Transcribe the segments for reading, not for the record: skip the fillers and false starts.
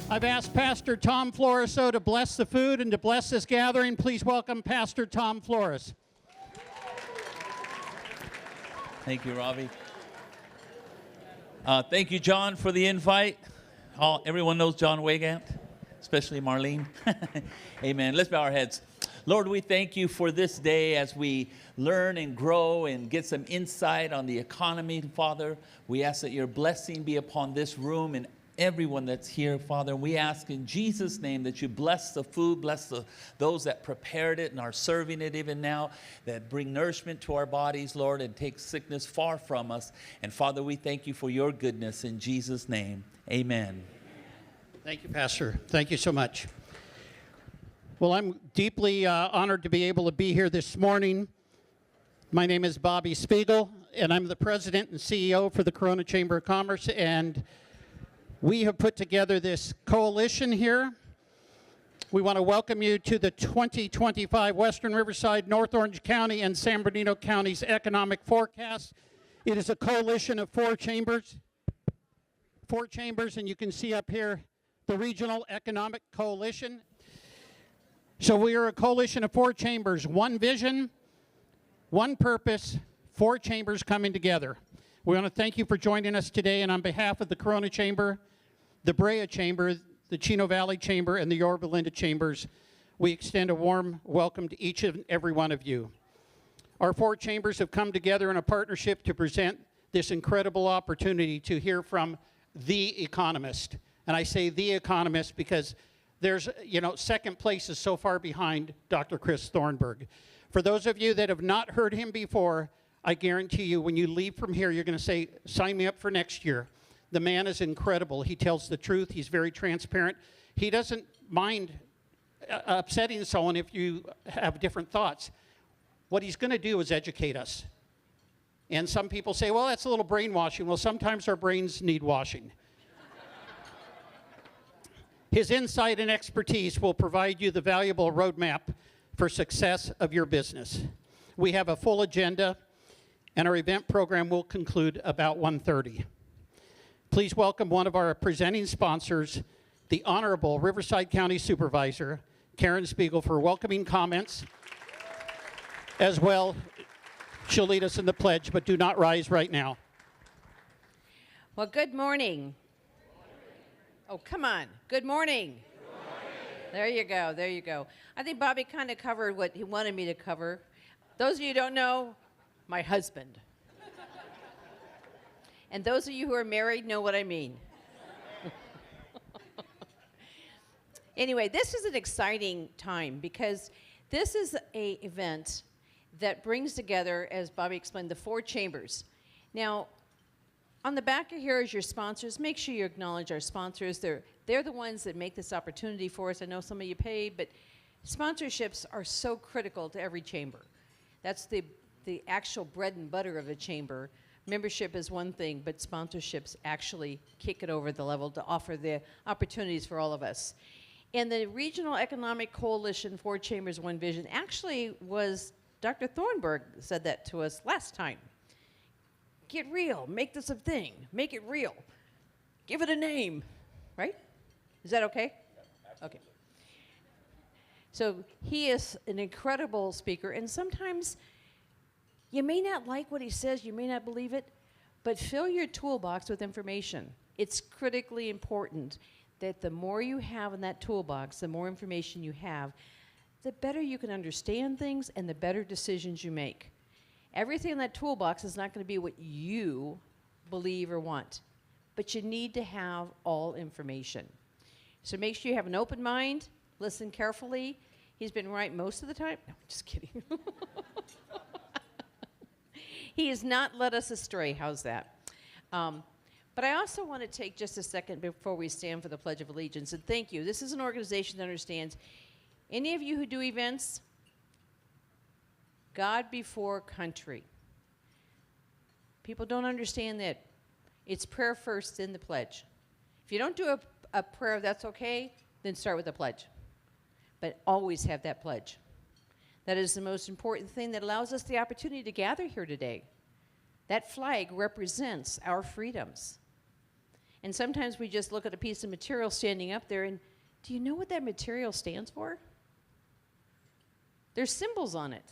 I've asked Pastor Tom Floriso to bless the food and to bless this gathering. Please welcome Pastor Tom Flores. Thank you, Ravi. Thank you, John, for the invite. Everyone knows John Wegant, especially Marlene. Amen. Let's bow our heads. Lord, we thank you for this day as we learn and grow and get some insight on the economy, Father. We ask that your blessing be upon this room and everyone that's here, Father. We ask in Jesus' name that you bless the food, bless those that prepared it and are serving it even now, that bring nourishment to our bodies, Lord, and take sickness far from us. And Father, we thank you for your goodness in Jesus' name. Amen. Thank you, Pastor. Thank you so much. Well, I'm deeply honored to be able to be here this morning. My name is Bobby Spiegel, and I'm the president and CEO for the Corona Chamber of Commerce, and we have put together this coalition here. We want to welcome you to the 2025 Western Riverside, North Orange County, and San Bernardino County's economic forecast. It is a coalition of four chambers, and you can see up here the Regional Economic Coalition. So we are a coalition of four chambers, one vision, one purpose, four chambers coming together. We want to thank you for joining us today, and on behalf of the Corona Chamber, the Brea Chamber, the Chino Valley Chamber, and the Yorba Linda Chambers, we extend a warm welcome to each and every one of you. Our four chambers have come together in a partnership to present this incredible opportunity to hear from the economist. And I say the economist because there's, second place is so far behind Dr. Chris Thornburg. For those of you that have not heard him before, I guarantee you when you leave from here, you're going to say, sign me up for next year. The man is incredible. He tells the truth. He's very transparent. He doesn't mind upsetting someone if you have different thoughts. What he's going to do is educate us. And some people say, well, that's a little brainwashing. Well, sometimes our brains need washing. His insight and expertise will provide you the valuable roadmap for success of your business. We have a full agenda, and our event program will conclude about 1:30. Please welcome one of our presenting sponsors, the Honorable Riverside County Supervisor, Karen Spiegel, for welcoming comments. As well, she'll lead us in the pledge, but do not rise right now. Well, good morning. Oh, come on. Good morning. Good morning. There you go. There you go. I think Bobby kind of covered what he wanted me to cover. Those of you who don't know, my husband. And those of you who are married know what I mean. Anyway, this is an exciting time because this is an event that brings together, as Bobby explained, the four chambers. Now, on the back of here is your sponsors. Make sure you acknowledge our sponsors. They're the ones that make this opportunity for us. I know some of you pay, but sponsorships are so critical to every chamber. That's the actual bread and butter of a chamber. Membership is one thing, but sponsorships actually kick it over the level to offer the opportunities for all of us. And the Regional Economic Coalition, Four Chambers, One Vision, actually was, Dr. Thornburg said that to us last time. Get real, make this a thing, make it real. Give it a name, right? Is that okay? Yeah, okay. So he is an incredible speaker, and sometimes you may not like what he says, you may not believe it, but fill your toolbox with information. It's critically important that the more you have in that toolbox, the more information you have, the better you can understand things and the better decisions you make. Everything in that toolbox is not going to be what you believe or want, but you need to have all information. So make sure you have an open mind, listen carefully. He's been right most of the time. No, just kidding. He has not led us astray. How's that? But I also want to take just a second before we stand for the Pledge of Allegiance and thank you. This is an organization that understands any of you who do events, God before country. People don't understand that. It's prayer first, then the pledge. If you don't do a prayer, that's okay, then start with a pledge. But always have that pledge. That is the most important thing that allows us the opportunity to gather here today. That flag represents our freedoms. And sometimes we just look at a piece of material standing up there, and do you know what that material stands for? There's symbols on it.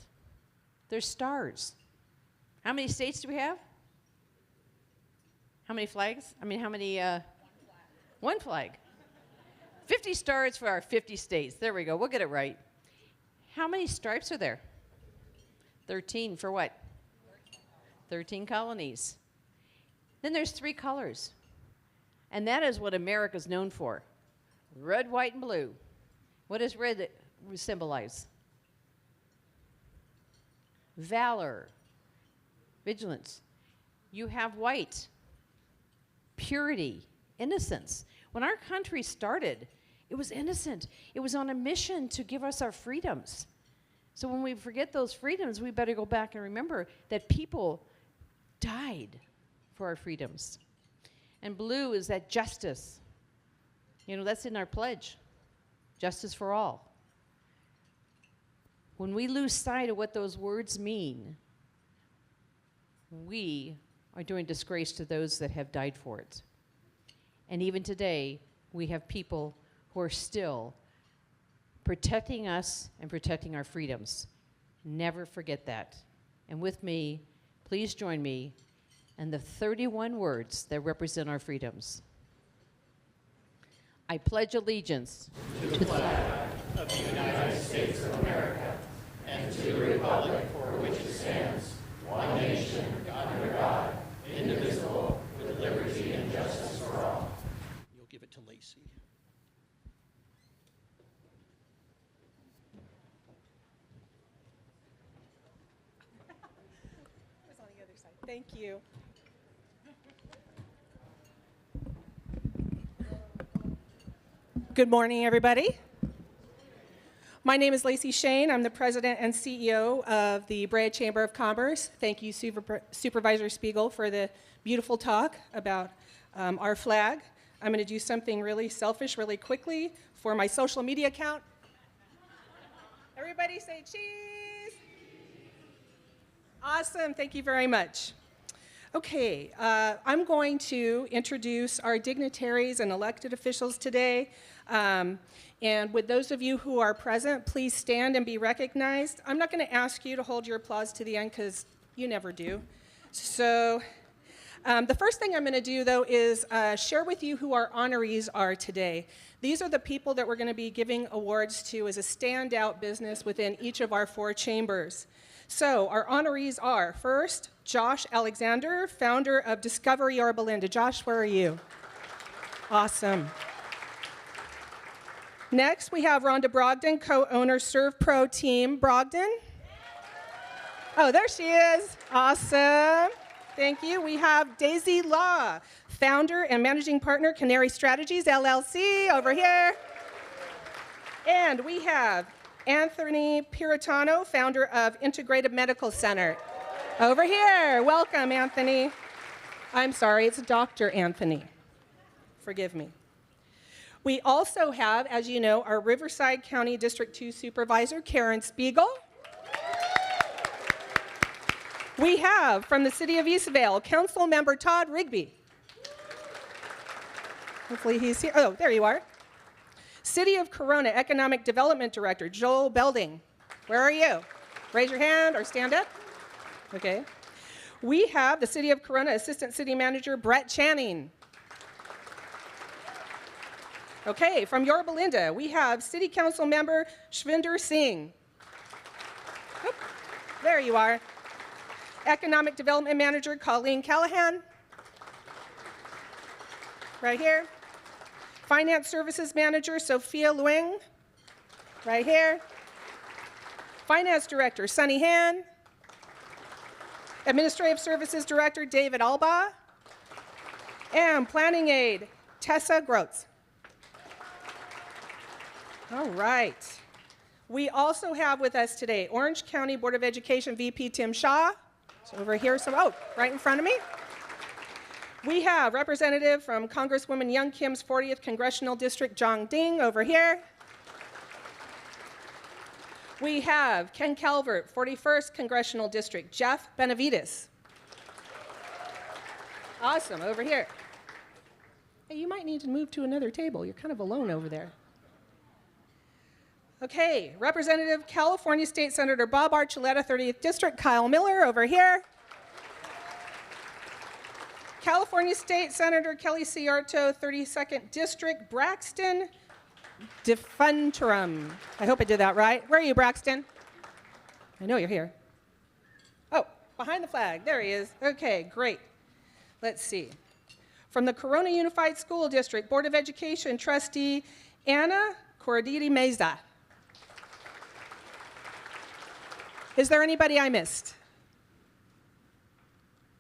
There's stars. How many states do we have? How many flags? I mean, how many? One flag. 50 stars for our 50 states. There we go. We'll get it right. How many stripes are there? 13 for what? 13 colonies. Then there's 3 colors. And that is what America's known for. Red, white, and blue. What does red symbolize? Valor, vigilance. You have white, purity, innocence. When our country started, it was innocent. It was on a mission to give us our freedoms. So when we forget those freedoms, we better go back and remember that people died for our freedoms. And blue is that justice. You know, that's in our pledge. Justice for all. When we lose sight of what those words mean, we are doing disgrace to those that have died for it. And even today, we have people who are still protecting us and protecting our freedoms. Never forget that. And with me, please join me in the 31 words that represent our freedoms. I pledge allegiance to the flag Of the United States of America and to the republic for which it stands, one nation, under God, indivisible, with liberty and justice for all. You'll give it to Lacey. It was on the other side. Thank you. Good morning, everybody. My name is Lacey Shane. I'm the president and CEO of the Brea Chamber of Commerce. Thank you, Supervisor Spiegel, for the beautiful talk about our flag. I'm going to do something really selfish really quickly for my social media account. Everybody say cheese. Awesome. Thank you very much. Okay, I'm going to introduce our dignitaries and elected officials today. And with those of you who are present, please stand and be recognized. I'm not going to ask you to hold your applause to the end because you never do. So the first thing I'm going to do, though, is share with you who our honorees are today. These are the people that we're going to be giving awards to as a standout business within each of our 4 chambers. So our honorees are, first, Josh Alexander, founder of Discovery Yorba Linda. Josh, where are you? Awesome. Next, we have Rhonda Brogdon, co-owner Serve Pro Team. Brogdon? Oh, there she is. Awesome. Thank you. We have Daisy Law, founder and managing partner, Canary Strategies, LLC, over here. And we have Anthony Piratano, founder of Integrated Medical Center. Over here. Welcome, Anthony. I'm sorry, it's Dr. Anthony. Forgive me. We also have, as you know, our Riverside County District 2 Supervisor, Karen Spiegel. We have, from the City of Eastvale, Council Member Todd Rigby. Hopefully he's here. Oh, there you are. City of Corona Economic Development Director, Joel Belding. Where are you? Raise your hand or stand up. Okay. We have the City of Corona Assistant City Manager, Brett Channing. Okay, from Yorba Linda, we have City Council Member Shvinder Singh. Oop, there you are. Economic Development Manager Colleen Callahan. Right here. Finance Services Manager Sophia Lueng. Right here. Finance Director Sunny Han. Administrative Services Director David Alba. And Planning Aide Tessa Grotz. All right. We also have with us today Orange County Board of Education VP Tim Shaw. So over here, right in front of me. We have representative from Congresswoman Young Kim's 40th Congressional District, Zhang Ding, over here. We have Ken Calvert, 41st Congressional District, Jeff Benavides. Awesome, over here. Hey, you might need to move to another table. You're kind of alone over there. Okay, Representative California State Senator Bob Archuleta, 30th District, Kyle Miller over here. California State Senator Kelly Ciarto, 32nd District, Braxton Defunterum. I hope I did that right. Where are you, Braxton? I know you're here. Oh, behind the flag. There he is. Okay, great. Let's see. From the Corona Unified School District, Board of Education Trustee Anna Corradini Meza. Is there anybody I missed?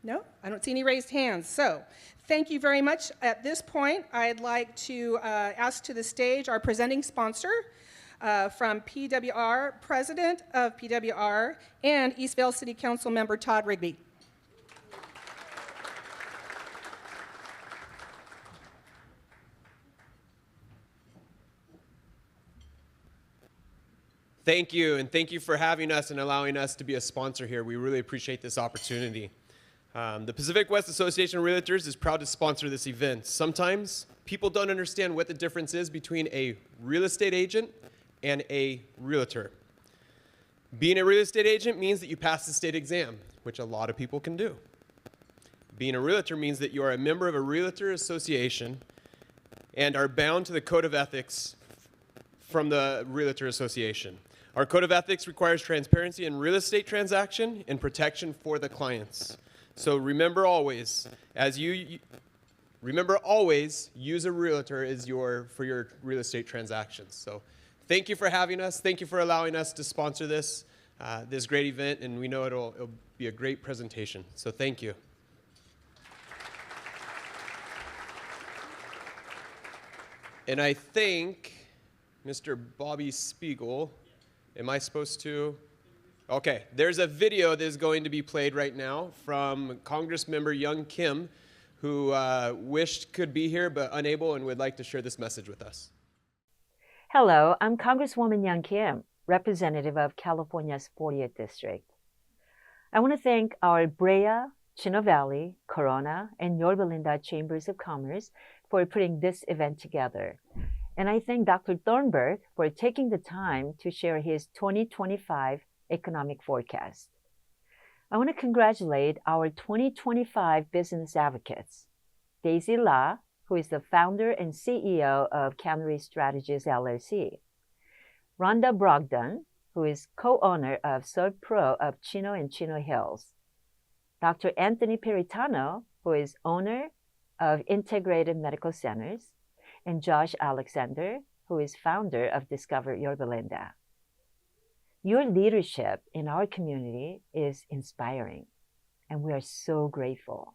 No? I don't see any raised hands. So thank you very much. At this point, I'd like to ask to the stage our presenting sponsor from PWR, President of PWR, and Eastvale City Council Member Todd Rigby. Thank you, and thank you for having us and allowing us to be a sponsor here. We really appreciate this opportunity. The Pacific West Association of Realtors is proud to sponsor this event. Sometimes people don't understand what the difference is between a real estate agent and a realtor. Being a real estate agent means that you pass the state exam, which a lot of people can do. Being a realtor means that you are a member of a realtor association and are bound to the code of ethics from the realtor association. Our code of ethics requires transparency in real estate transaction and protection for the clients. So remember always, use a realtor for your real estate transactions. So thank you for having us. Thank you for allowing us to sponsor this great event, and we know it'll be a great presentation. So thank you. And I think Mr. Bobby Spiegel, am I supposed to? Okay, there's a video that is going to be played right now from Congressmember Young Kim, who wished could be here but unable and would like to share this message with us. Hello, I'm Congresswoman Young Kim, representative of California's 40th District. I want to thank our Brea, Chino Valley, Corona, and Yorba Linda Chambers of Commerce for putting this event together. And I thank Dr. Thornburg for taking the time to share his 2025 economic forecast. I want to congratulate our 2025 business advocates, Daisy La, who is the founder and CEO of Cannery Strategies LLC, Rhonda Brogdon, who is co-owner of ServPro of Chino and Chino Hills, Dr. Anthony Peritano, who is owner of Integrated Medical Centers, and Josh Alexander, who is founder of Discover Yorba Linda. Your leadership in our community is inspiring, and we are so grateful.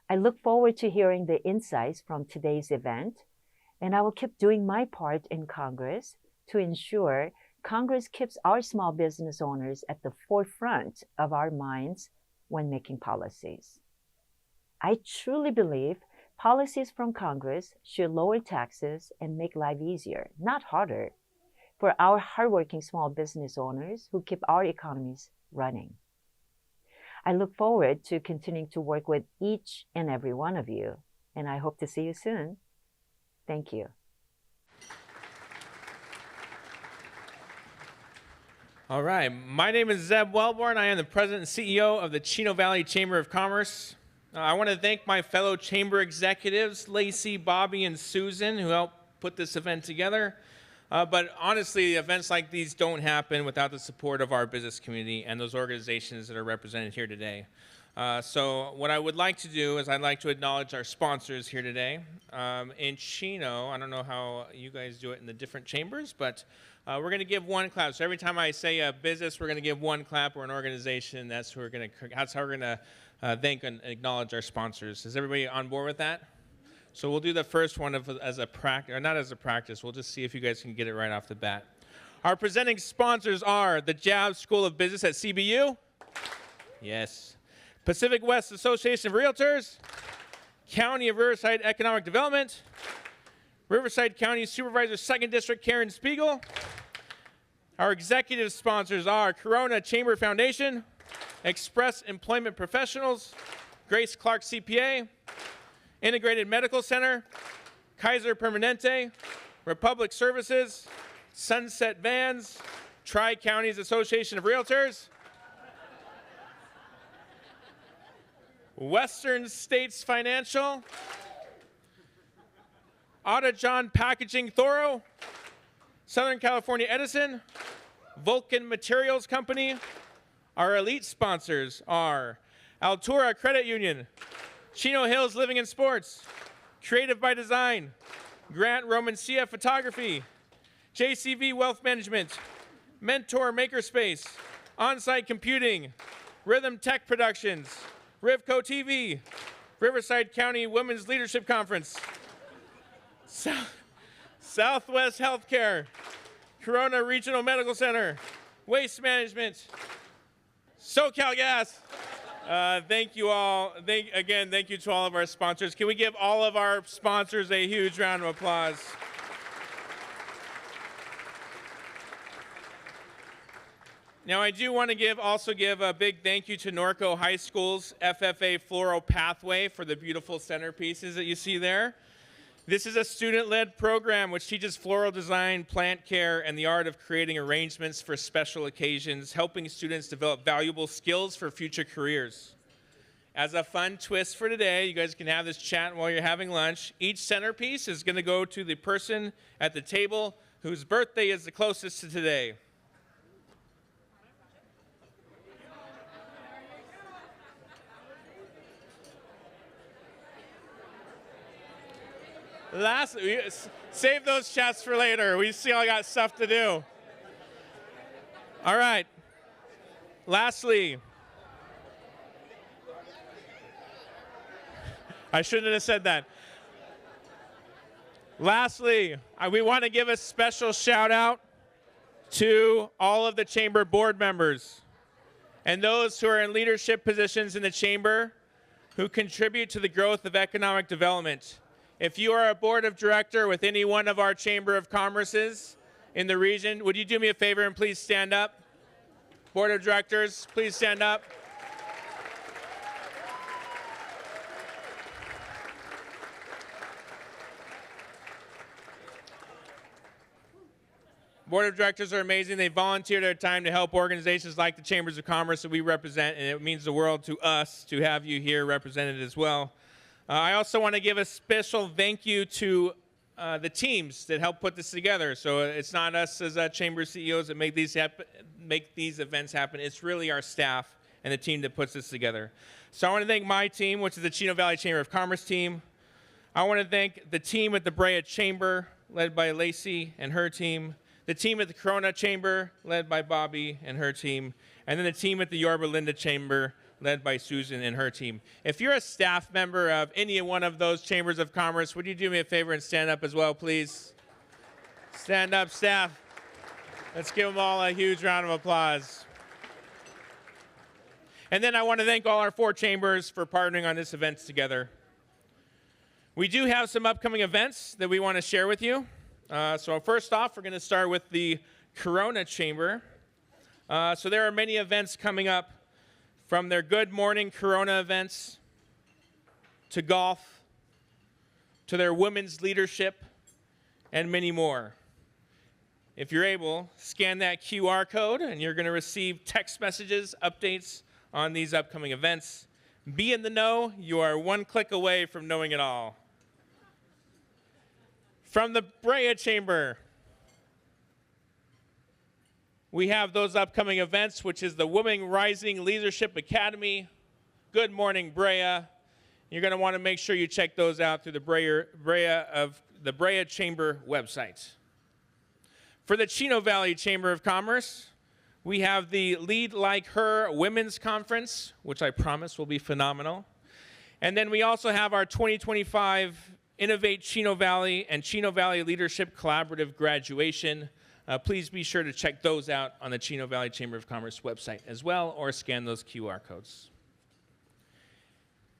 I look forward to hearing the insights from today's event, and I will keep doing my part in Congress to ensure Congress keeps our small business owners at the forefront of our minds when making policies. I truly believe policies from Congress should lower taxes and make life easier, not harder, for our hardworking small business owners who keep our economies running. I look forward to continuing to work with each and every one of you, and I hope to see you soon. Thank you. All right, my name is Zeb Wellborn. I am the president and CEO of the Chino Valley Chamber of Commerce. I want to thank my fellow chamber executives, Lacey, Bobby, and Susan, who helped put this event together. But honestly, events like these don't happen without the support of our business community and those organizations that are represented here today. So what I would like to do is I'd like to acknowledge our sponsors here today. In Chino, I don't know how you guys do it in the different chambers, but we're going to give one clap. So every time I say a business, we're going to give one clap, or an organization. That's how we're going to thank and acknowledge our sponsors. Is everybody on board with that? So we'll do the first one as a practice, or not as a practice. We'll just see if you guys can get it right off the bat. Our presenting sponsors are the Jab School of Business at CBU. Yes. Pacific West Association of Realtors. County of Riverside Economic Development. Riverside County Supervisor, 2nd District, Karen Spiegel. Our executive sponsors are Corona Chamber Foundation, Express Employment Professionals, Grace Clark CPA, Integrated Medical Center, Kaiser Permanente, Republic Services, Sunset Vans, Tri-Counties Association of Realtors, Western States Financial, John Packaging Thorough, Southern California Edison, Vulcan Materials Company. Our elite sponsors are Altura Credit Union, Chino Hills Living and Sports, Creative by Design, Grant Romancia Photography, JCV Wealth Management, Mentor Makerspace, On-Site Computing, Rhythm Tech Productions, RivCo TV, Riverside County Women's Leadership Conference, Southwest Healthcare, Corona Regional Medical Center, Waste Management, SoCal Gas. Thank you all. Thank you to all of our sponsors. Can we give all of our sponsors a huge round of applause? Now, I do want to also give a big thank you to Norco High School's FFA Floral Pathway for the beautiful centerpieces that you see there. This is a student-led program which teaches floral design, plant care, and the art of creating arrangements for special occasions, helping students develop valuable skills for future careers. As a fun twist for today, you guys can have this chat while you're having lunch. Each centerpiece is going to go to the person at the table whose birthday is the closest to today. Save those chats for later. We still got stuff to do. All right. Lastly, I shouldn't have said that. Lastly, we want to give a special shout out to all of the chamber board members and those who are in leadership positions in the chamber who contribute to the growth of economic development. If you are a board of director with any one of our Chamber of Commerces in the region, would you do me a favor and please stand up? Board of directors, please stand up. Board of directors are amazing. They volunteer their time to help organizations like the Chambers of Commerce that we represent, and it means the world to us to have you here represented as well. I also want to give a special thank you to the teams that help put this together. So it's not us as chamber CEOs that make these events happen. It's really our staff and the team that puts this together. So I want to thank my team, which is the Chino Valley Chamber of Commerce team. I want to thank the team at the Brea Chamber, led by Lacey and her team. The team at the Corona Chamber, led by Bobby and her team. And then the team at the Yorba Linda Chamber, led by Susan and her team. If you're a staff member of any one of those chambers of commerce, would you do me a favor and stand up as well, please? Stand up, staff. Let's give them all a huge round of applause. And then I want to thank all our 4 chambers for partnering on this event together. We do have some upcoming events that we want to share with you. So first off, we're going to start with the Corona Chamber. So there are many events coming up, from their Good Morning Corona events, to golf, to their women's leadership, and many more. If you're able, scan that QR code, and you're going to receive text messages, updates on these upcoming events. Be in the know. You are one click away from knowing it all. From the Brea Chamber, we have those upcoming events, which is the Women Rising Leadership Academy, Good Morning Brea. You're going to want to make sure you check those out through the Brea Chamber website. For the Chino Valley Chamber of Commerce, we have the Lead Like Her Women's Conference, which I promise will be phenomenal. And then we also have our 2025 Innovate Chino Valley and Chino Valley Leadership Collaborative Graduation. Please be sure to check those out on the Chino Valley Chamber of Commerce website as well, or scan those QR codes.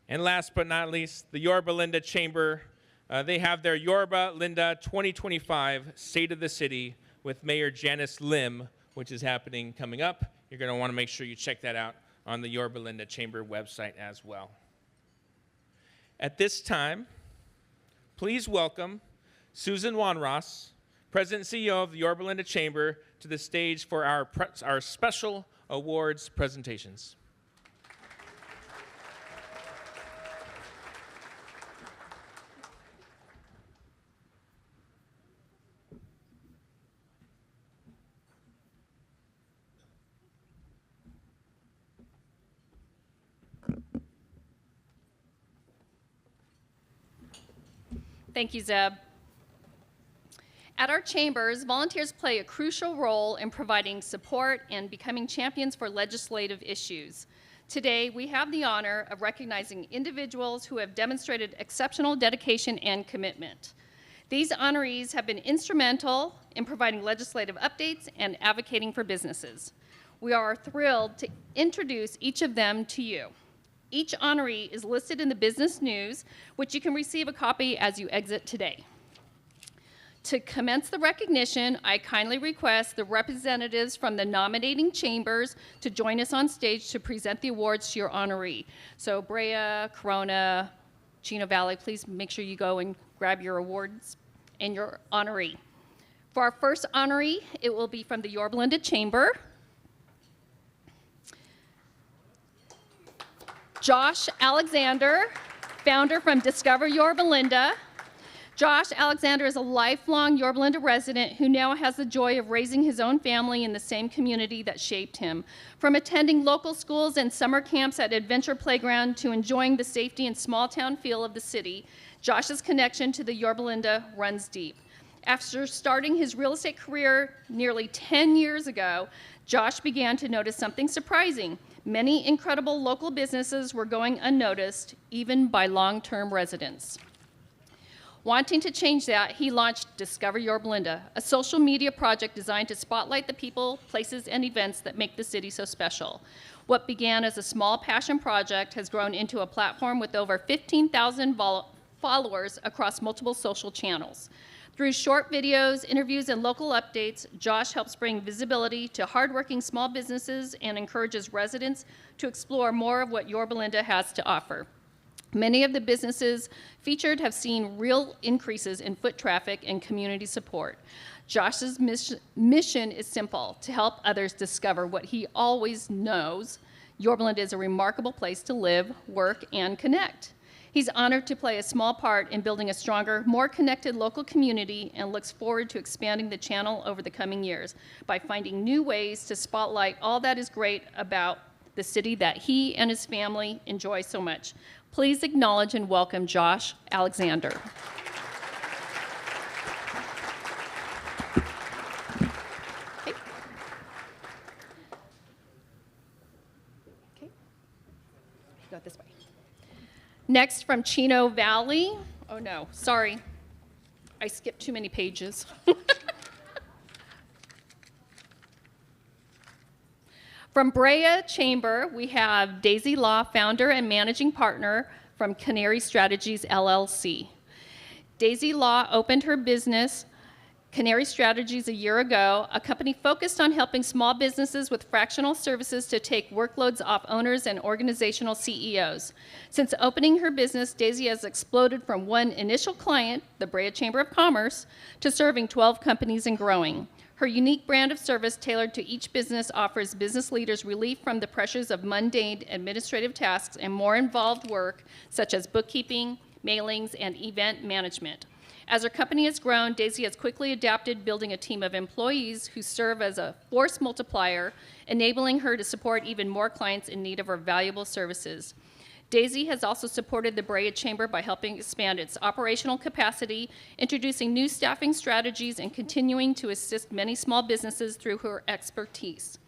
And last but not least, the Yorba Linda Chamber. They have their Yorba Linda 2025 State of the City with Mayor Janice Lim, which is happening coming up. You're going to want to make sure you check that out on the Yorba Linda Chamber website as well. At this time, please welcome Susan Wanross, President and CEO of the Yorba Linda Chamber, to the stage for our special awards presentations. Thank you, Zeb. At our chambers, volunteers play a crucial role in providing support and becoming champions for legislative issues. Today, we have the honor of recognizing individuals who have demonstrated exceptional dedication and commitment. These honorees have been instrumental in providing legislative updates and advocating for businesses. We are thrilled to introduce each of them to you. Each honoree is listed in the business news, which you can receive a copy as you exit today. To commence the recognition, I kindly request the representatives from the nominating chambers to join us on stage to present the awards to your honoree. So Brea, Corona, Chino Valley, please make sure you go and grab your awards and your honoree. For our first honoree, it will be from the Yorba Linda Chamber. Josh Alexander, founder from Discover Yorba Linda. Josh Alexander is a lifelong Yorba Linda resident who now has the joy of raising his own family in the same community that shaped him. From attending local schools and summer camps at Adventure Playground to enjoying the safety and small town feel of the city, Josh's connection to the Yorba Linda runs deep. After starting his real estate career nearly 10 years ago, Josh began to notice something surprising. Many incredible local businesses were going unnoticed, even by long-term residents. Wanting to change that, he launched Discover Yorba Linda, a social media project designed to spotlight the people, places, and events that make the city so special. What began as a small passion project has grown into a platform with over 15,000 followers across multiple social channels. Through short videos, interviews, and local updates, Josh helps bring visibility to hardworking small businesses and encourages residents to explore more of what Yorba Linda has to offer. Many of the businesses featured have seen real increases in foot traffic and community support. Josh's mission is simple: to help others discover what he always knows. Yorba Linda is a remarkable place to live, work, and connect. He's honored to play a small part in building a stronger, more connected local community and looks forward to expanding the channel over the coming years by finding new ways to spotlight all that is great about the city that he and his family enjoy so much. Please acknowledge and welcome Josh Alexander. Okay. Okay. Go this way. Next, from Chino Valley. Oh no, sorry. I skipped too many pages. From Brea Chamber, we have Daisy Law, founder and managing partner from Canary Strategies, LLC. Daisy Law opened her business, Canary Strategies, a year ago, a company focused on helping small businesses with fractional services to take workloads off owners and organizational CEOs. Since opening her business, Daisy has exploded from one initial client, the Brea Chamber of Commerce, to serving 12 companies and growing. Her unique brand of service tailored to each business offers business leaders relief from the pressures of mundane administrative tasks and more involved work, such as bookkeeping, mailings, and event management. As her company has grown, Daisy has quickly adapted, building a team of employees who serve as a force multiplier, enabling her to support even more clients in need of her valuable services. Daisy has also supported the Brea Chamber by helping expand its operational capacity, introducing new staffing strategies, and continuing to assist many small businesses through her expertise.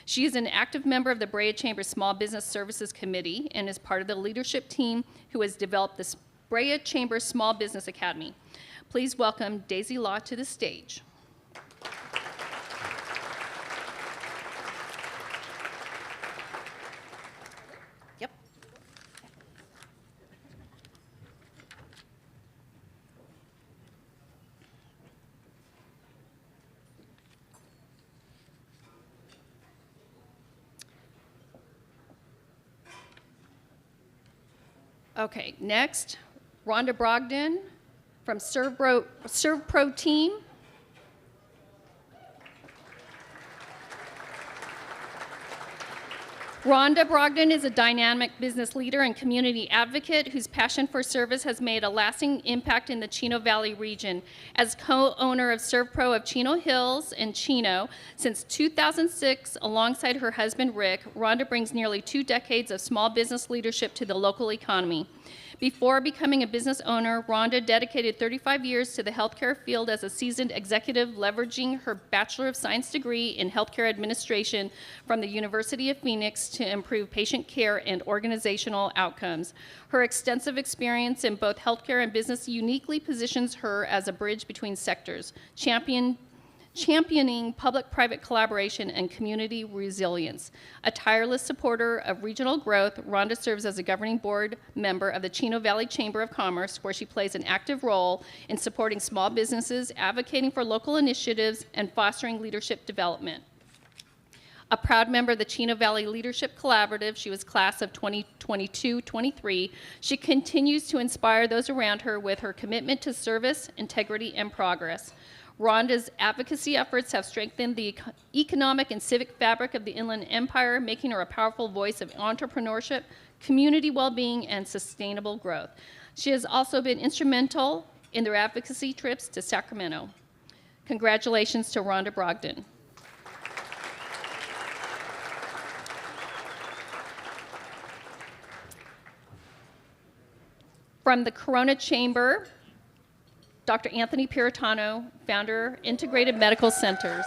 She is an active member of the Brea Chamber Small Business Services Committee and is part of the leadership team who has developed the Brea Chamber Small Business Academy. Please welcome Daisy Law to the stage. Yep. Okay, next, Rhonda Brogdon from ServPro team. Rhonda Brogdon is a dynamic business leader and community advocate whose passion for service has made a lasting impact in the Chino Valley region. As co-owner of ServPro of Chino Hills and Chino since 2006, alongside her husband Rick, Rhonda brings nearly 2 decades of small business leadership to the local economy. Before becoming a business owner, Rhonda dedicated 35 years to the healthcare field as a seasoned executive, leveraging her Bachelor of Science degree in healthcare administration from the University of Phoenix to improve patient care and organizational outcomes. Her extensive experience in both healthcare and business uniquely positions her as a bridge between sectors, championing public-private collaboration and community resilience. A tireless supporter of regional growth, Rhonda serves as a governing board member of the Chino Valley Chamber of Commerce, where she plays an active role in supporting small businesses, advocating for local initiatives, and fostering leadership development. A proud member of the Chino Valley Leadership Collaborative, she was class of 2022-23. She continues to inspire those around her with her commitment to service, integrity, and progress. Rhonda's advocacy efforts have strengthened the economic and civic fabric of the Inland Empire, making her a powerful voice of entrepreneurship, community well-being, and sustainable growth. She has also been instrumental in their advocacy trips to Sacramento. Congratulations to Rhonda Brogdon. From the Corona Chamber, Dr. Anthony Piratano, founder, Integrated Medical Centers.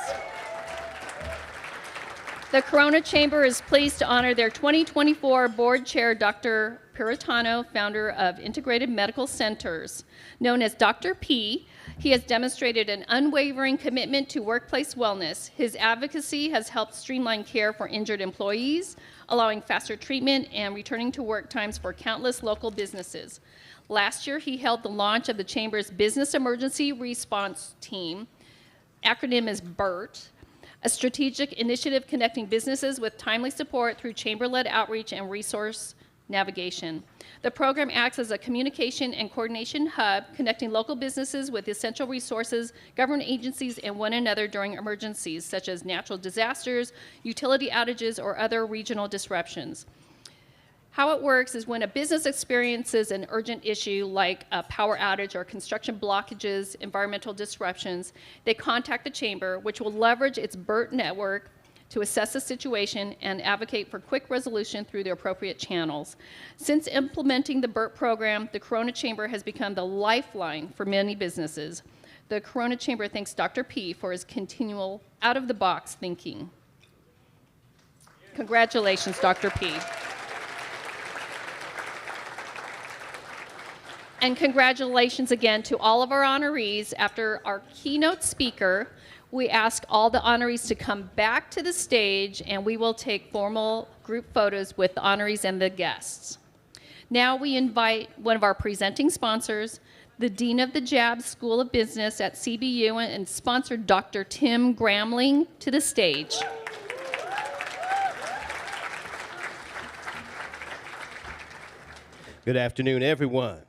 The Corona Chamber is pleased to honor their 2024 board chair, Dr. Piratano, founder of Integrated Medical Centers. Known as Dr. P, he has demonstrated an unwavering commitment to workplace wellness. His advocacy has helped streamline care for injured employees, allowing faster treatment and returning to work times for countless local businesses. Last year, he held the launch of the Chamber's Business Emergency Response Team, acronym is BERT, a strategic initiative connecting businesses with timely support through chamber-led outreach and resource navigation. The program acts as a communication and coordination hub, connecting local businesses with essential resources, government agencies, and one another during emergencies, such as natural disasters, utility outages, or other regional disruptions. How it works is when a business experiences an urgent issue like a power outage or construction blockages, environmental disruptions, they contact the chamber, which will leverage its BERT network to assess the situation and advocate for quick resolution through the appropriate channels. Since implementing the BERT program, the Corona Chamber has become the lifeline for many businesses. The Corona Chamber thanks Dr. P for his continual out-of-the-box thinking. Congratulations, Dr. P. And congratulations again to all of our honorees. After our keynote speaker, we ask all the honorees to come back to the stage, and we will take formal group photos with the honorees and the guests. Now we invite one of our presenting sponsors, the Dean of the JAB School of Business at CBU and sponsor Dr. Tim Gramling, to the stage. Good afternoon, everyone.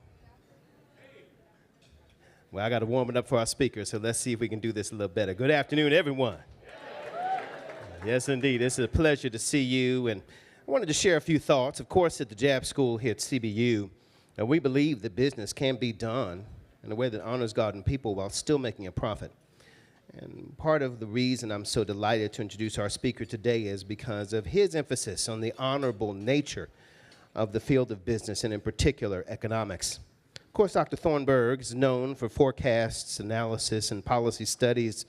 Well, I got to warm it up for our speaker, so let's see if we can do this a little better. Good afternoon, everyone. Yes, indeed. It's a pleasure to see you, and I wanted to share a few thoughts. Of course, at the JAB School here at CBU, we believe that business can be done in a way that honors God and people while still making a profit. And part of the reason I'm so delighted to introduce our speaker today is because of his emphasis on the honorable nature of the field of business, and in particular, economics. Of course, Dr. Thornburg is known for forecasts, analysis, and policy studies,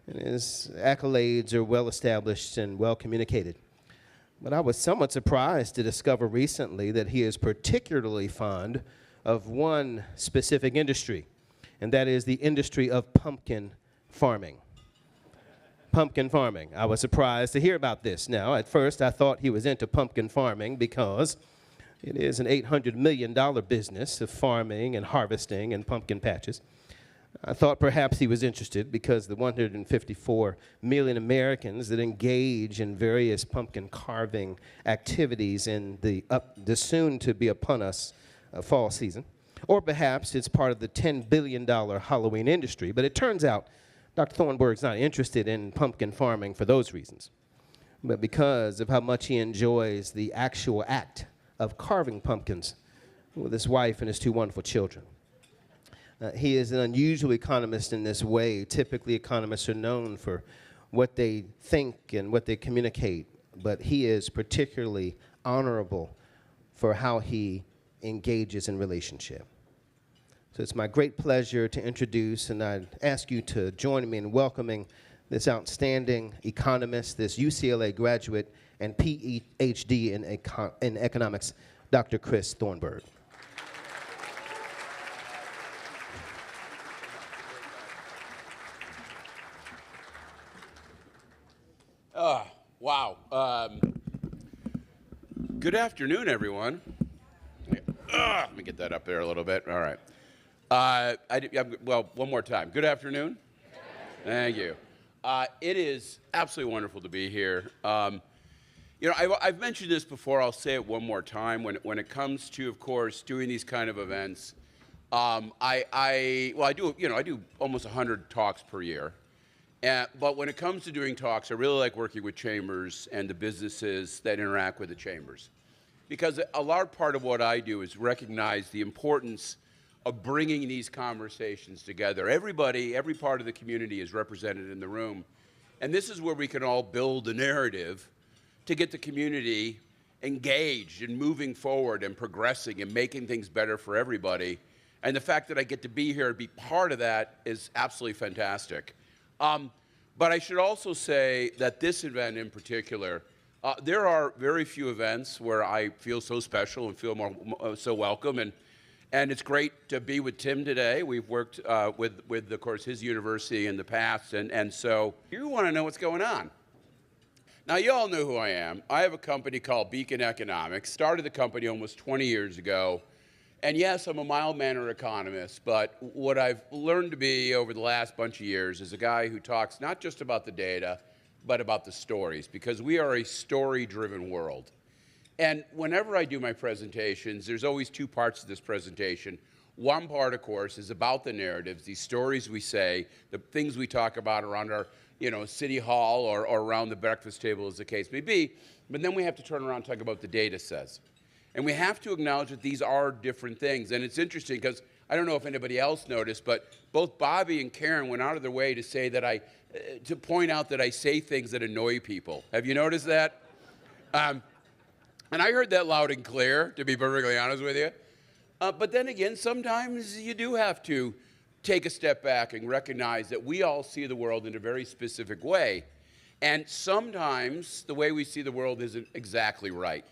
and his accolades are well established and well communicated. But I was somewhat surprised to discover recently that he is particularly fond of one specific industry, and that is the industry of pumpkin farming. Pumpkin farming. I was surprised to hear about this. Now, at first, I thought he was into pumpkin farming because it is an $800 million business of farming and harvesting and pumpkin patches. I thought perhaps he was interested because the 154 million Americans that engage in various pumpkin carving activities in the soon-to-be-upon-us fall season. Or perhaps it's part of the $10 billion Halloween industry. But it turns out Dr. Thornburg's not interested in pumpkin farming for those reasons, but because of how much he enjoys the actual act of carving pumpkins with his wife and his two wonderful children. He is an unusual economist in this way. Typically, economists are known for what they think and what they communicate, but he is particularly honorable for how he engages in relationship. So it's my great pleasure to introduce, and I'd ask you to join me in welcoming this outstanding economist, this UCLA graduate and PhD in economics, Dr. Chris Thornburg. Wow. Good afternoon, everyone. Let me get that up there a little bit. All right. Well, one more time. Good afternoon. Thank you. It is absolutely wonderful to be here. You know, I've mentioned this before. I'll say it one more time. When it comes to, of course, doing these kind of events, I do almost 100 talks per year. But when it comes to doing talks, I really like working with chambers and the businesses that interact with the chambers. Because a large part of what I do is recognize the importance of bringing these conversations together. Everybody, every part of the community is represented in the room. And this is where we can all build a narrative to get the community engaged and moving forward and progressing and making things better for everybody. And the fact that I get to be here and be part of that is absolutely fantastic. But I should also say that this event in particular, there are very few events where I feel so special and feel so welcome. And it's great to be with Tim today. We've worked with, of course, his university in the past. And so you want to know what's going on. Now, you all know who I am. I have a company called Beacon Economics. Started the company almost 20 years ago. And yes, I'm a mild-mannered economist, but what I've learned to be over the last bunch of years is a guy who talks not just about the data, but about the stories, because we are a story-driven world. And whenever I do my presentations, there's always two parts to this presentation. One part, of course, is about the narratives, these stories we say, the things we talk about around our, city hall or around the breakfast table, as the case may be. But then we have to turn around and talk about what the data says. And we have to acknowledge that these are different things. And it's interesting because I don't know if anybody else noticed, but both Bobby and Karen went out of their way to say that to point out that I say things that annoy people. Have you noticed that? And I heard that loud and clear, to be perfectly honest with you. But then again, sometimes you do have to take a step back and recognize that we all see the world in a very specific way. And sometimes the way we see the world isn't exactly right.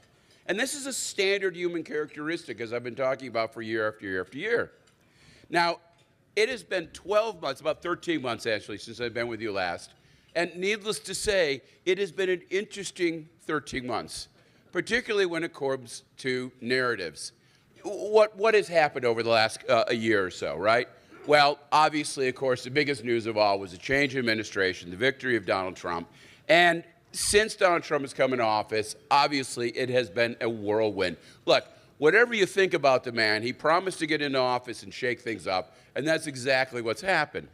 And this is a standard human characteristic, as I've been talking about for year after year after year. Now, it has been 12 months, about 13 months actually, since I've been with you last. And needless to say, it has been an interesting 13 months, particularly when it comes to narratives. What has happened over the last a year or so, right? Well, obviously, of course, the biggest news of all was the change in administration, the victory of Donald Trump. And since Donald Trump has come into office, obviously it has been a whirlwind. Look, whatever you think about the man, he promised to get into office and shake things up, and that's exactly what's happened.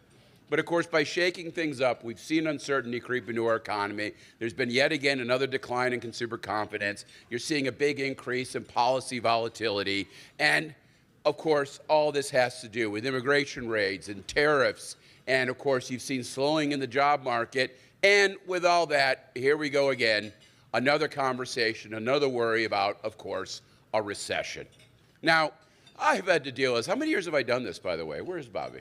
But of course, by shaking things up, we've seen uncertainty creep into our economy. There's been yet again another decline in consumer confidence. You're seeing a big increase in policy volatility. And of course, all this has to do with immigration raids and tariffs. And of course, you've seen slowing in the job market. And with all that, here we go again, another conversation, another worry about, of course, a recession. Now, I've had to deal with this. How many years have I done this, by the way? Where's Bobby?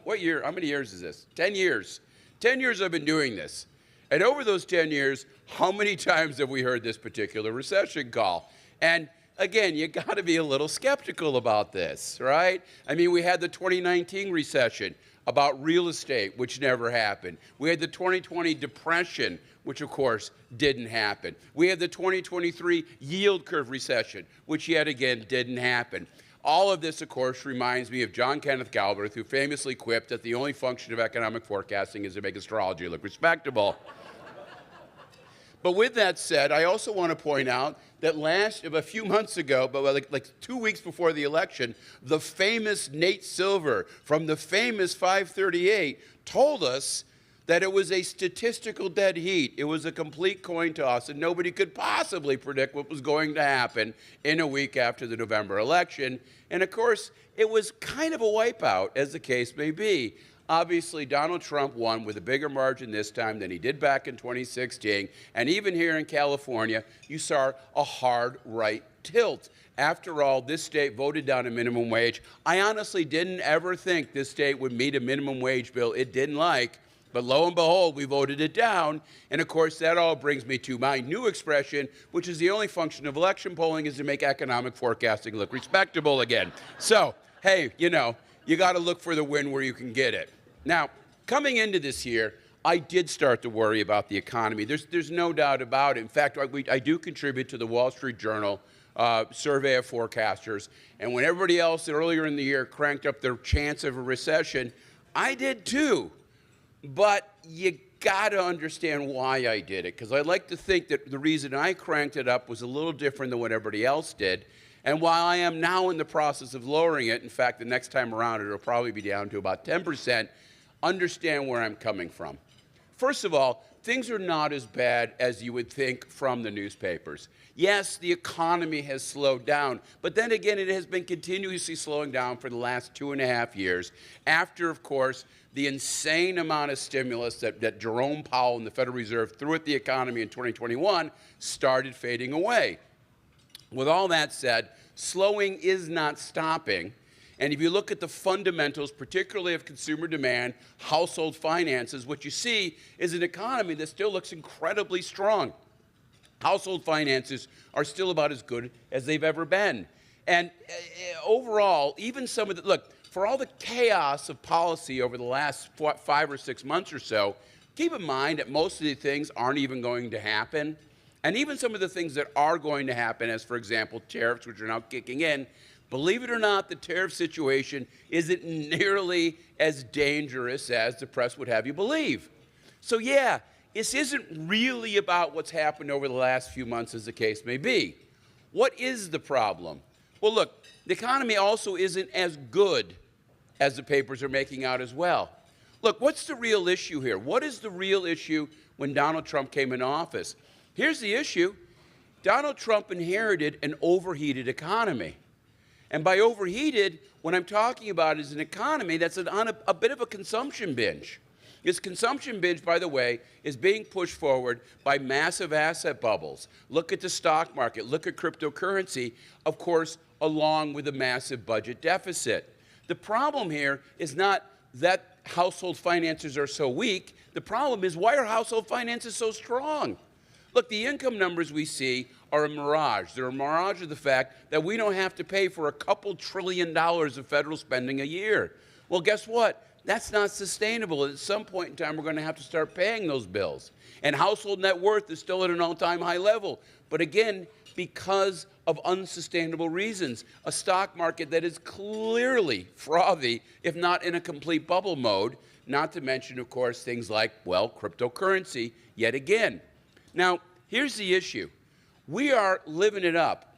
What year? How many years is this? 10 years. 10 years I've been doing this. And over those 10 years, how many times have we heard this particular recession call? And again, you got to be a little skeptical about this, right? I mean, we had the 2019 recession about real estate, which never happened. We had the 2020 depression, which of course didn't happen. We had the 2023 yield curve recession, which yet again didn't happen. All of this, of course, reminds me of John Kenneth Galbraith, who famously quipped that the only function of economic forecasting is to make astrology look respectable. But with that said, I also want to point out that a few months ago, but like 2 weeks before the election, the famous Nate Silver from the famous 538 told us that it was a statistical dead heat. It was a complete coin toss, and nobody could possibly predict what was going to happen in a week after the November election. And of course, it was kind of a wipeout, as the case may be. Obviously, Donald Trump won with a bigger margin this time than he did back in 2016. And even here in California, you saw a hard right tilt. After all, this state voted down a minimum wage. I honestly didn't ever think this state would meet a minimum wage bill it didn't like. But lo and behold, we voted it down. And of course, that all brings me to my new expression, which is the only function of election polling is to make economic forecasting look respectable again. So, hey, you know, you got to look for the win where you can get it. Now, coming into this year, I did start to worry about the economy. There's no doubt about it. In fact, I do contribute to the Wall Street Journal survey of forecasters. And when everybody else earlier in the year cranked up their chance of a recession, I did too. But you got to understand why I did it, because I like to think that the reason I cranked it up was a little different than what everybody else did. And while I am now in the process of lowering it, in fact, the next time around it'll probably be down to about 10%, understand where I'm coming from. First of all, things are not as bad as you would think from the newspapers. Yes, the economy has slowed down, but then again, it has been continuously slowing down for the last 2.5 years after, of course, the insane amount of stimulus that Jerome Powell and the Federal Reserve threw at the economy in 2021 started fading away. With all that said, slowing is not stopping. And if you look at the fundamentals, particularly of consumer demand, household finances, what you see is an economy that still looks incredibly strong. Household finances are still about as good as they've ever been. And overall, even some of the, look, for all the chaos of policy over the last 5 or 6 months or so, keep in mind that most of the things aren't even going to happen. And even some of the things that are going to happen, as for example, tariffs, which are now kicking in, believe it or not, the tariff situation isn't nearly as dangerous as the press would have you believe. So yeah, this isn't really about what's happened over the last few months, as the case may be. What is the problem? Well, look, the economy also isn't as good as the papers are making out as well. Look, what's the real issue here? What is the real issue when Donald Trump came in office? Here's the issue. Donald Trump inherited an overheated economy. And by overheated, what I'm talking about is an economy that's on a bit of a consumption binge. This consumption binge, by the way, is being pushed forward by massive asset bubbles. Look at the stock market. Look at cryptocurrency, of course, along with a massive budget deficit. The problem here is not that household finances are so weak. The problem is, why are household finances so strong? Look, the income numbers we see are a mirage. They're a mirage of the fact that we don't have to pay for a couple $1 trillion of federal spending a year. Well, guess what? That's not sustainable. At some point in time, we're going to have to start paying those bills. And household net worth is still at an all-time high level. But again, because of unsustainable reasons. A stock market that is clearly frothy, if not in a complete bubble mode, not to mention, of course, things like, well, cryptocurrency, yet again. Now, here's the issue. We are living it up.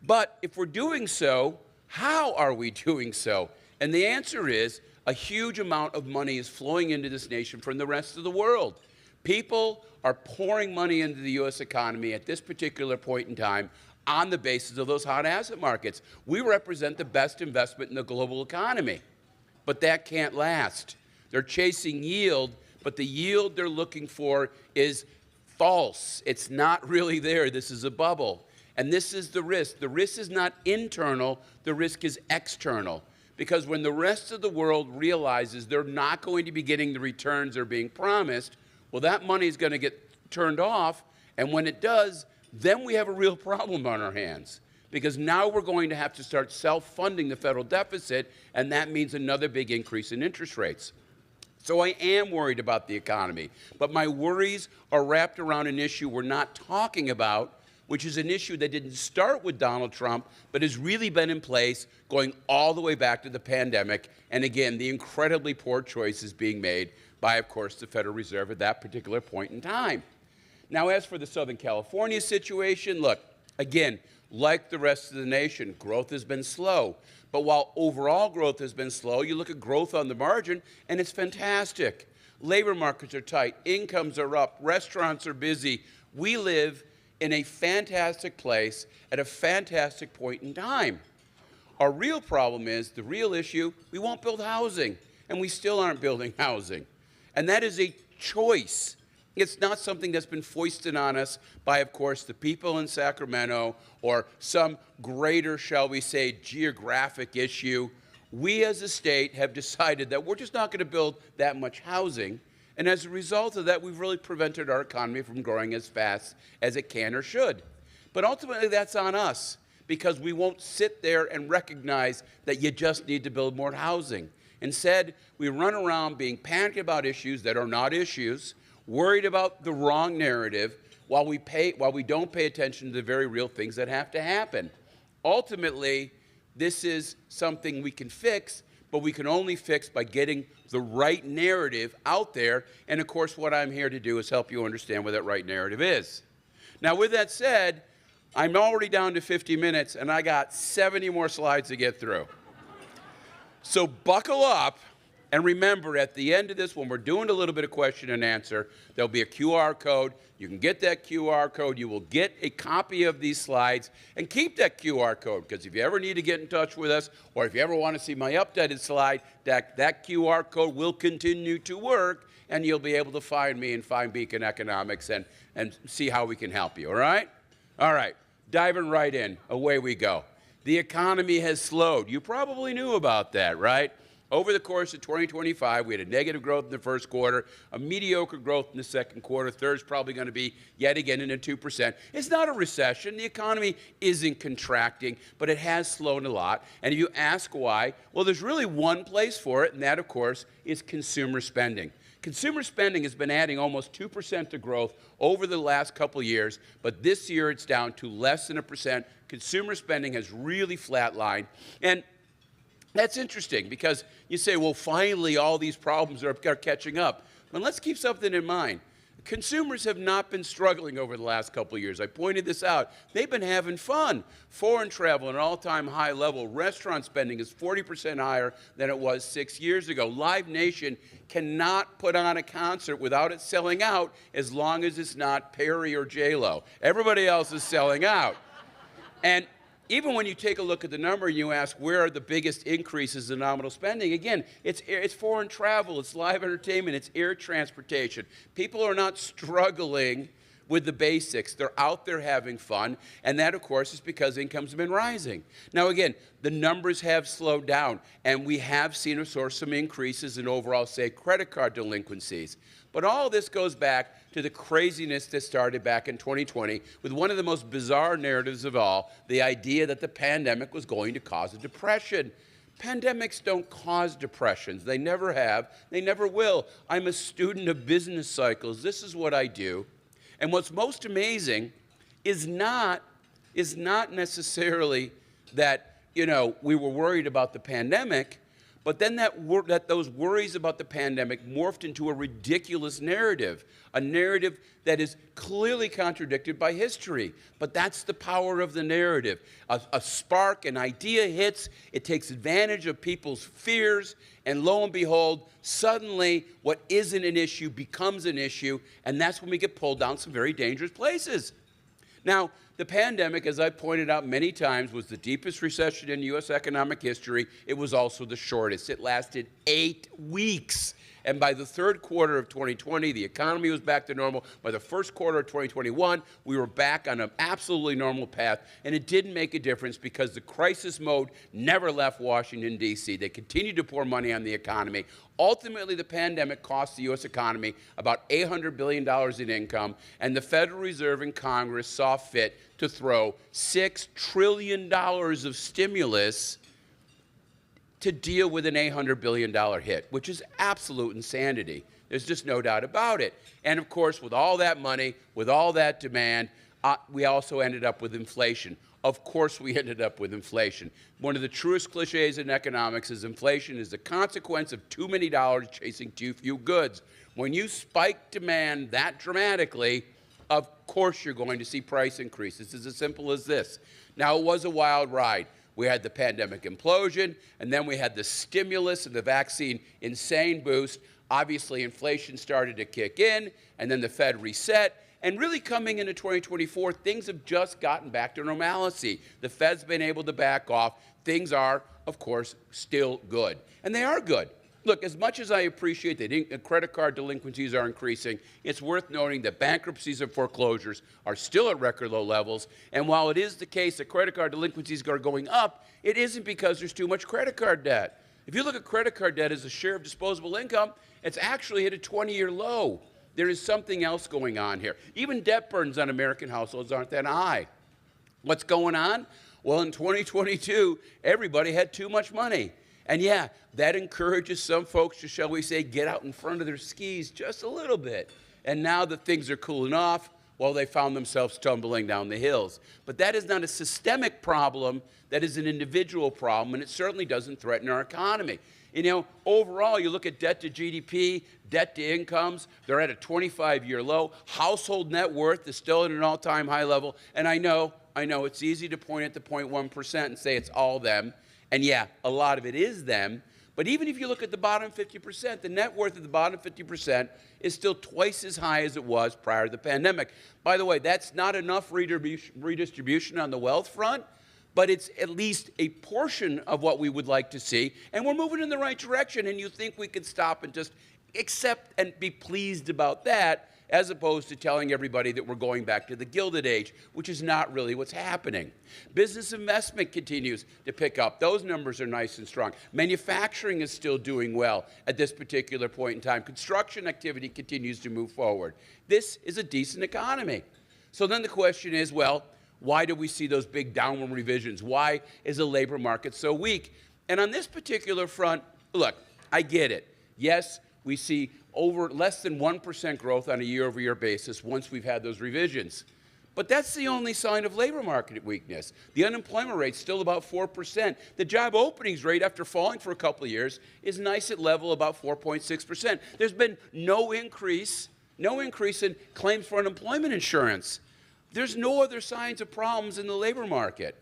But if we're doing so, how are we doing so? And the answer is a huge amount of money is flowing into this nation from the rest of the world. People are pouring money into the U.S. economy at this particular point in time on the basis of those hot asset markets. We represent the best investment in the global economy. But that can't last. They're chasing yield, but the yield they're looking for is false. It's not really there. This is a bubble. And this is the risk. The risk is not internal. The risk is external. Because when the rest of the world realizes they're not going to be getting the returns they're being promised, well, that money is going to get turned off. And when it does, then we have a real problem on our hands. Because now we're going to have to start self-funding the federal deficit, and that means another big increase in interest rates. So I am worried about the economy. But my worries are wrapped around an issue we're not talking about, which is an issue that didn't start with Donald Trump, but has really been in place going all the way back to the pandemic. And again, the incredibly poor choices being made by, of course, the Federal Reserve at that particular point in time. Now, as for the Southern California situation, look, again, like the rest of the nation, growth has been slow. But while overall growth has been slow, you look at growth on the margin, and it's fantastic. Labor markets are tight, incomes are up, restaurants are busy. We live in a fantastic place at a fantastic point in time. Our real problem is, the real issue, we won't build housing, and we still aren't building housing. And that is a choice. It's not something that's been foisted on us by, of course, the people in Sacramento or some greater, shall we say, geographic issue. We as a state have decided that we're just not going to build that much housing. And as a result of that, we've really prevented our economy from growing as fast as it can or should. But ultimately, that's on us, because we won't sit there and recognize that you just need to build more housing. Instead, we run around being panicked about issues that are not issues, worried about the wrong narrative, while we don't pay attention to the very real things that have to happen. Ultimately, this is something we can fix, but we can only fix by getting the right narrative out there. And of course, what I'm here to do is help you understand what that right narrative is. Now, with that said, I'm already down to 50 minutes, and I got 70 more slides to get through. So buckle up. And remember, at the end of this, when we're doing a little bit of question and answer, there'll be a QR code. You can get that QR code. You will get a copy of these slides, and keep that QR code, because if you ever need to get in touch with us, or if you ever want to see my updated slide, that QR code will continue to work, and you'll be able to find me and find Beacon Economics and see how we can help you, all right? All right, diving right in. Away we go. The economy has slowed. You probably knew about that, right? Over the course of 2025, we had a negative growth in the first quarter, a mediocre growth in the second quarter. Third's probably going to be yet again in the 2%. It's not a recession. The economy isn't contracting, but it has slowed a lot. And if you ask why, well, there's really one place for it, and that, of course, is consumer spending. Consumer spending has been adding almost 2% to growth over the last couple years, but this year it's down to less than 1%. Consumer spending has really flatlined. And that's interesting, because you say, well, finally all these problems are catching up. But let's keep something in mind. Consumers have not been struggling over the last couple of years. I pointed this out. They've been having fun. Foreign travel at an all-time high level. Restaurant spending is 40% higher than it was 6 years ago. Live Nation cannot put on a concert without it selling out, as long as it's not Perry or J-Lo. Everybody else is selling out. And even when you take a look at the number and you ask where are the biggest increases in nominal spending, again, it's foreign travel, it's live entertainment, it's air transportation. People are not struggling with the basics. They're out there having fun, and that, of course, is because incomes have been rising. Now, again, the numbers have slowed down, and we have seen, of course, some increases in overall, say, credit card delinquencies. But all this goes back to the craziness that started back in 2020 with one of the most bizarre narratives of all, the idea that the pandemic was going to cause a depression. Pandemics don't cause depressions. They never have. They never will. I'm a student of business cycles. This is what I do. And what's most amazing is not necessarily that, we were worried about the pandemic, but then that those worries about the pandemic morphed into a ridiculous narrative, a narrative that is clearly contradicted by history. But that's the power of the narrative. A spark, an idea hits, it takes advantage of people's fears, and lo and behold, suddenly what isn't an issue becomes an issue, and that's when we get pulled down some very dangerous places. Now, the pandemic, as I pointed out many times, was the deepest recession in U.S. economic history. It was also the shortest. It lasted 8 weeks. And by the third quarter of 2020, the economy was back to normal. By the first quarter of 2021, we were back on an absolutely normal path. And it didn't make a difference because the crisis mode never left Washington, D.C. They continued to pour money on the economy. Ultimately, the pandemic cost the U.S. economy about $800 billion in income, and the Federal Reserve and Congress saw fit to throw $6 trillion of stimulus to deal with an $800 billion hit, which is absolute insanity. There's just no doubt about it. And of course, with all that money, with all that demand, we also ended up with inflation. Of course we ended up with inflation. One of the truest cliches in economics is inflation is the consequence of too many dollars chasing too few goods. When you spike demand that dramatically, of course you're going to see price increases. It's as simple as this. Now, it was a wild ride. We had the pandemic implosion, and then we had the stimulus and the vaccine insane boost. Obviously, inflation started to kick in, and then the Fed reset. And really coming into 2024, things have just gotten back to normalcy. The Fed's been able to back off. Things are, of course, still good. And they are good. Look, as much as I appreciate that credit card delinquencies are increasing, it's worth noting that bankruptcies and foreclosures are still at record low levels. And while it is the case that credit card delinquencies are going up, it isn't because there's too much credit card debt. If you look at credit card debt as a share of disposable income, it's actually hit a 20-year low. There is something else going on here. Even debt burdens on American households aren't that high. What's going on? Well, in 2022, everybody had too much money. And yeah, that encourages some folks to, shall we say, get out in front of their skis just a little bit. And now that things are cooling off, well, they found themselves tumbling down the hills. But that is not a systemic problem. That is an individual problem, and it certainly doesn't threaten our economy. You know, overall, you look at debt to GDP, debt to incomes, they're at a 25-year low. Household net worth is still at an all-time high level. And I know it's easy to point at the 0.1% and say it's all them. And yeah, a lot of it is them. But even if you look at the bottom 50%, the net worth of the bottom 50% is still twice as high as it was prior to the pandemic. By the way, that's not enough redistribution on the wealth front, but it's at least a portion of what we would like to see. And we're moving in the right direction, and you think we could stop and just accept and be pleased about that, as opposed to telling everybody that we're going back to the Gilded Age, which is not really what's happening. Business investment continues to pick up. Those numbers are nice and strong. Manufacturing is still doing well at this particular point in time. Construction activity continues to move forward. This is a decent economy. So then the question is, well, why do we see those big downward revisions? Why is the labor market so weak? And on this particular front, look, I get it. Yes, we see over less than 1% growth on a year-over-year basis once we've had those revisions. But that's the only sign of labor market weakness. The unemployment rate's still about 4%. The job openings rate, after falling for a couple of years, is nice at level about 4.6%. There's been no increase in claims for unemployment insurance. There's no other signs of problems in the labor market.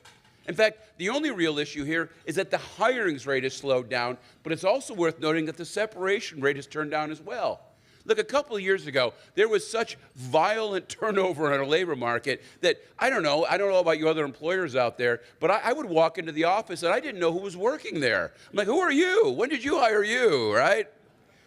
In fact, the only real issue here is that the hirings rate has slowed down, but it's also worth noting that the separation rate has turned down as well. Look, a couple of years ago, there was such violent turnover in our labor market that, I don't know about you other employers out there, but I would walk into the office and I didn't know who was working there. I'm like, who are you? When did you hire you, right?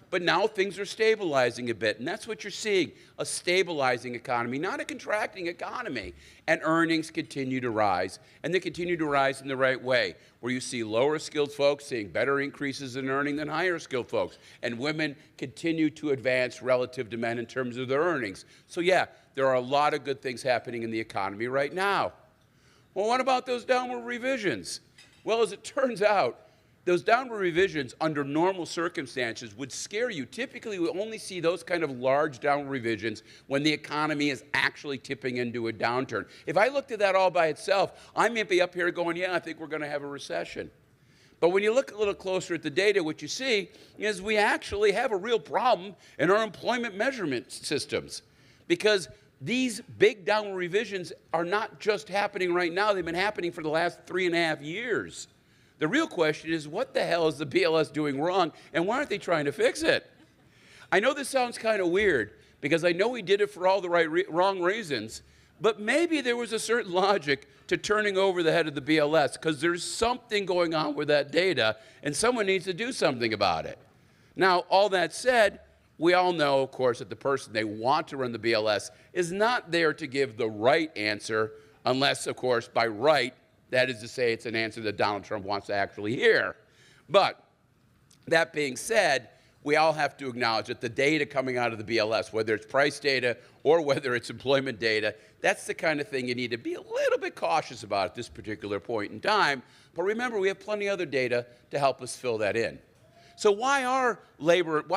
But now things are stabilizing a bit, and that's what you're seeing, a stabilizing economy, not a contracting economy. And earnings continue to rise, and they continue to rise in the right way, where you see lower skilled folks seeing better increases in earning than higher skilled folks, and women continue to advance relative to men in terms of their earnings. So yeah, there are a lot of good things happening in the economy right now. Well, what about those downward revisions? Well, as it turns out, those downward revisions under normal circumstances would scare you. Typically, we only see those kind of large downward revisions when the economy is actually tipping into a downturn. If I looked at that all by itself, I may be up here going, yeah, I think we're going to have a recession. But when you look a little closer at the data, what you see is we actually have a real problem in our employment measurement systems, because these big downward revisions are not just happening right now. They've been happening for the last 3.5 years. The real question is, what the hell is the BLS doing wrong, and why aren't they trying to fix it? I know this sounds kind of weird, because I know we did it for all the wrong reasons, but maybe there was a certain logic to turning over the head of the BLS, because there's something going on with that data, and someone needs to do something about it. Now, all that said, we all know, of course, that the person they want to run the BLS is not there to give the right answer, unless, of course, by right, that is to say, it's an answer that Donald Trump wants to actually hear. But that being said, we all have to acknowledge that the data coming out of the BLS, whether it's price data or whether it's employment data, that's the kind of thing you need to be a little bit cautious about at this particular point in time. But remember, we have plenty of other data to help us fill that in. So why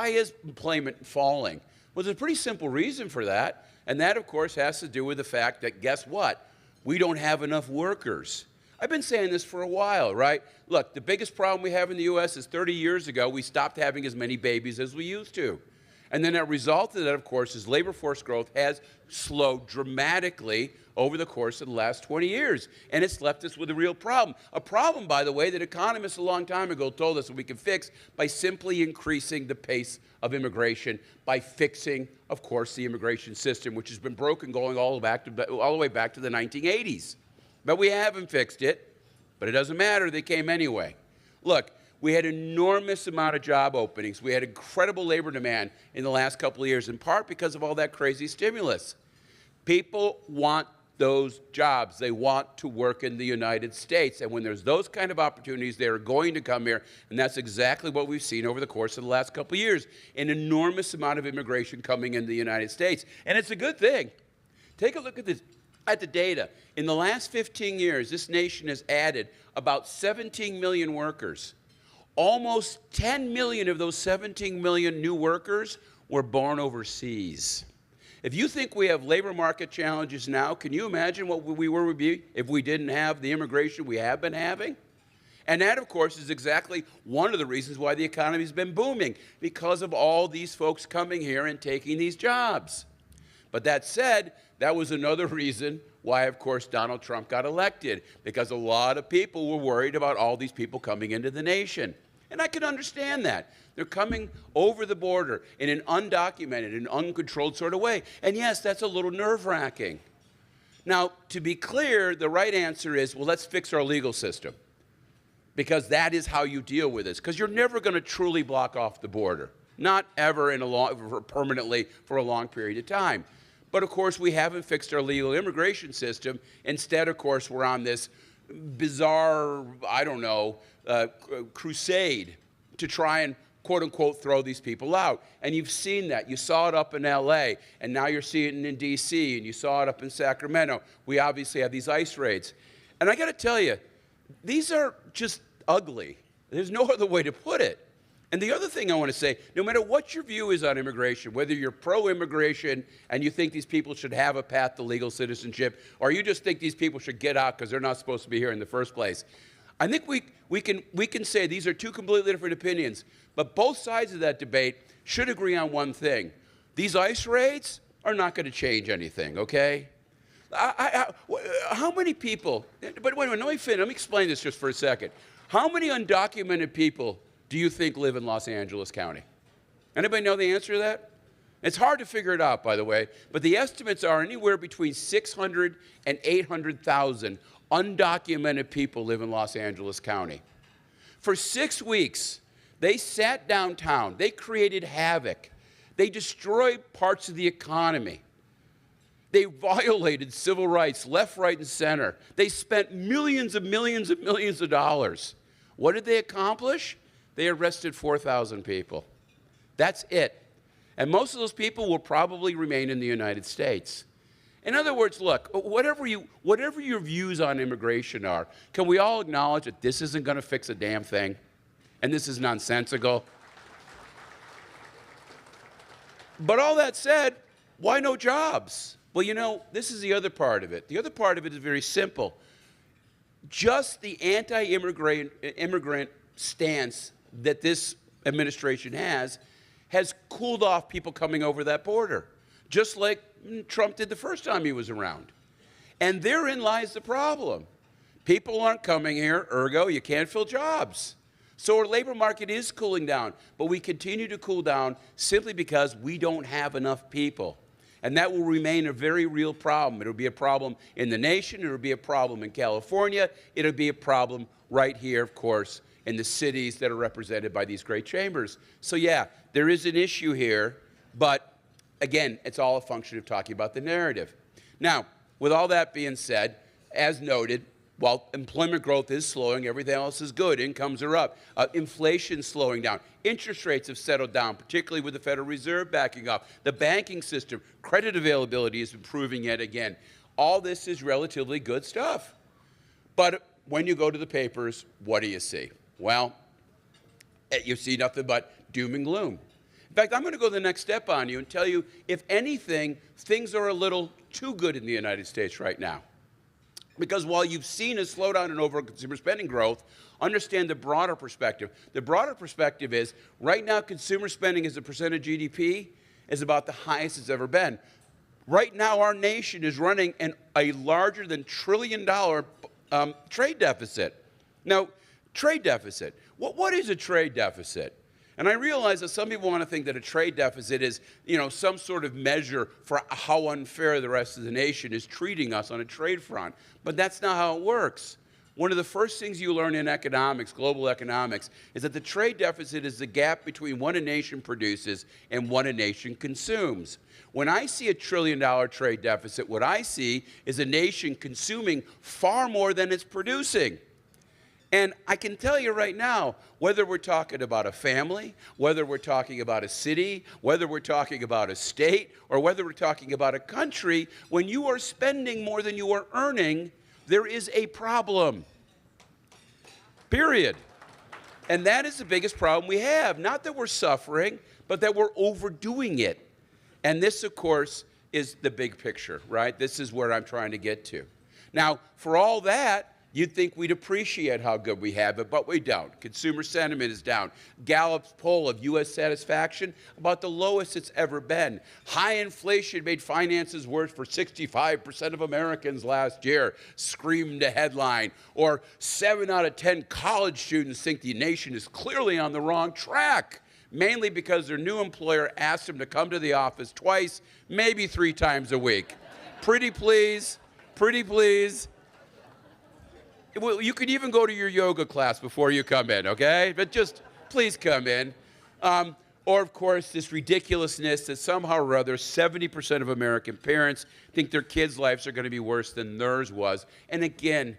is employment falling? Well, there's a pretty simple reason for that, and that, of course, has to do with the fact that, guess what? We don't have enough workers. I've been saying this for a while, right? Look, the biggest problem we have in the U.S. is 30 years ago, we stopped having as many babies as we used to. And then a result of that, of course, is labor force growth has slowed dramatically over the course of the last 20 years. And it's left us with a real problem. A problem, by the way, that economists a long time ago told us that we could fix by simply increasing the pace of immigration, by fixing, of course, the immigration system, which has been broken going all the way back to the 1980s. But we haven't fixed it, but it doesn't matter. They came anyway. Look, we had enormous amount of job openings. We had incredible labor demand in the last couple of years, in part because of all that crazy stimulus. People want those jobs. They want to work in the United States. And when there's those kind of opportunities, they are going to come here. And that's exactly what we've seen over the course of the last couple of years. An enormous amount of immigration coming into the United States. And it's a good thing. Take a look at this. At the data, in the last 15 years, this nation has added about 17 million workers. Almost 10 million of those 17 million new workers were born overseas. If you think we have labor market challenges now, can you imagine what we would be if we didn't have the immigration we have been having? And that, of course, is exactly one of the reasons why the economy's been booming, because of all these folks coming here and taking these jobs. But that said, that was another reason why, of course, Donald Trump got elected, because a lot of people were worried about all these people coming into the nation. And I can understand that. They're coming over the border in an undocumented and uncontrolled sort of way. And yes, that's a little nerve-wracking. Now, to be clear, the right answer is, well, let's fix our legal system, because that is how you deal with this. Because you're never going to truly block off the border, not ever permanently for a long period of time. But, of course, we haven't fixed our legal immigration system. Instead, of course, we're on this bizarre, I don't know, crusade to try and, quote unquote, throw these people out. And you've seen that. You saw it up in LA, and now you're seeing it in DC, and you saw it up in Sacramento. We obviously have these ICE raids. And I got to tell you, these are just ugly. There's no other way to put it. And the other thing I want to say, no matter what your view is on immigration, whether you're pro-immigration and you think these people should have a path to legal citizenship, or you just think these people should get out because they're not supposed to be here in the first place, I think we can say these are two completely different opinions. But both sides of that debate should agree on one thing. These ICE raids are not going to change anything, okay? How many people, but wait a minute, let me explain this just for a second. How many undocumented people do you think live in Los Angeles County? Anybody know the answer to that? It's hard to figure it out, by the way, but the estimates are anywhere between 600 and 800,000 undocumented people live in Los Angeles County. For 6 weeks, they sat downtown, they created havoc, they destroyed parts of the economy, they violated civil rights left, right, and center. They spent millions and millions and millions of dollars. What did they accomplish? They arrested 4,000 people. That's it. And most of those people will probably remain in the United States. In other words, look, whatever your views on immigration are, can we all acknowledge that this isn't going to fix a damn thing? And this is nonsensical? But all that said, why no jobs? Well, you know, this is the other part of it. The other part of it is very simple. Just the anti-immigrant stance that this administration has cooled off people coming over that border, just like Trump did the first time he was around. And therein lies the problem. People aren't coming here, ergo, you can't fill jobs. So our labor market is cooling down, but we continue to cool down simply because we don't have enough people. And that will remain a very real problem. It'll be a problem in the nation, it'll be a problem in California, it'll be a problem right here, of course, in the cities that are represented by these great chambers. So yeah, there is an issue here, but again, it's all a function of talking about the narrative. Now, with all that being said, as noted, while employment growth is slowing, everything else is good. Incomes are up. Inflation's slowing down. Interest rates have settled down, particularly with the Federal Reserve backing up. The banking system, credit availability is improving yet again. All this is relatively good stuff. But when you go to the papers, what do you see? Well, you see nothing but doom and gloom. In fact, I'm going to go the next step on you and tell you, if anything, things are a little too good in the United States right now. Because while you've seen a slowdown in overall consumer spending growth, understand the broader perspective. The broader perspective is right now consumer spending as a percent of GDP is about the highest it's ever been. Right now our nation is running a larger than $1 trillion trade deficit. Now, trade deficit. What is a trade deficit? And I realize that some people want to think that a trade deficit is, some sort of measure for how unfair the rest of the nation is treating us on a trade front. But that's not how it works. One of the first things you learn in economics, global economics, is that the trade deficit is the gap between what a nation produces and what a nation consumes. When I see a $1 trillion trade deficit, what I see is a nation consuming far more than it's producing. And I can tell you right now, whether we're talking about a family, whether we're talking about a city, whether we're talking about a state, or whether we're talking about a country, when you are spending more than you are earning, there is a problem. Period. And that is the biggest problem we have. Not that we're suffering, but that we're overdoing it. And this, of course, is the big picture, right? This is where I'm trying to get to. Now, for all that, you'd think we'd appreciate how good we have it, but we don't. Consumer sentiment is down. Gallup's poll of U.S. satisfaction, about the lowest it's ever been. High inflation made finances worse for 65% of Americans last year, screamed a headline. Or 7 out of 10 college students think the nation is clearly on the wrong track, mainly because their new employer asked them to come to the office twice, maybe 3 times a week. Pretty please, pretty please. Well, you can even go to your yoga class before you come in, okay? But just please come in. Or, of course, this ridiculousness that somehow or other 70% of American parents think their kids' lives are going to be worse than theirs was. And again,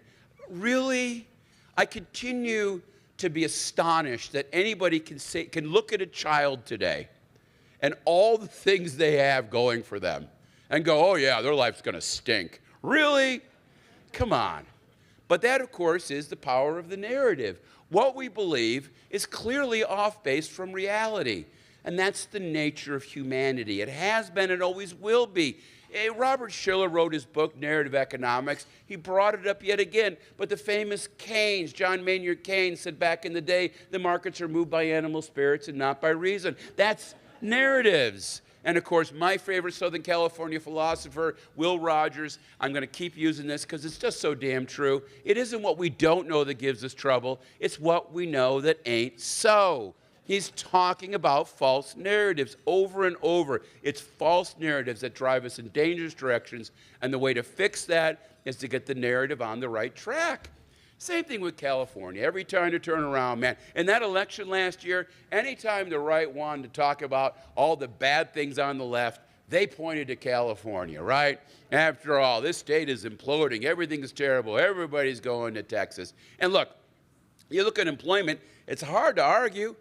really, I continue to be astonished that anybody can look at a child today and all the things they have going for them and go, oh, yeah, their life's going to stink. Really? Come on. But that, of course, is the power of the narrative. What we believe is clearly off base from reality. And that's the nature of humanity. It has been and always will be. Robert Shiller wrote his book, Narrative Economics. He brought it up yet again. But the famous Keynes, John Maynard Keynes, said back in the day, the markets are moved by animal spirits and not by reason. That's narratives. And, of course, my favorite Southern California philosopher, Will Rogers, I'm going to keep using this because it's just so damn true. It isn't what we don't know that gives us trouble. It's what we know that ain't so. He's talking about false narratives over and over. It's false narratives that drive us in dangerous directions, and the way to fix that is to get the narrative on the right track. Same thing with California. Every time to turn around, man. In that election last year, anytime the right wanted to talk about all the bad things on the left, they pointed to California, right? After all, this state is imploding. Everything is terrible. Everybody's going to Texas. And look, you look at employment, it's hard to argue.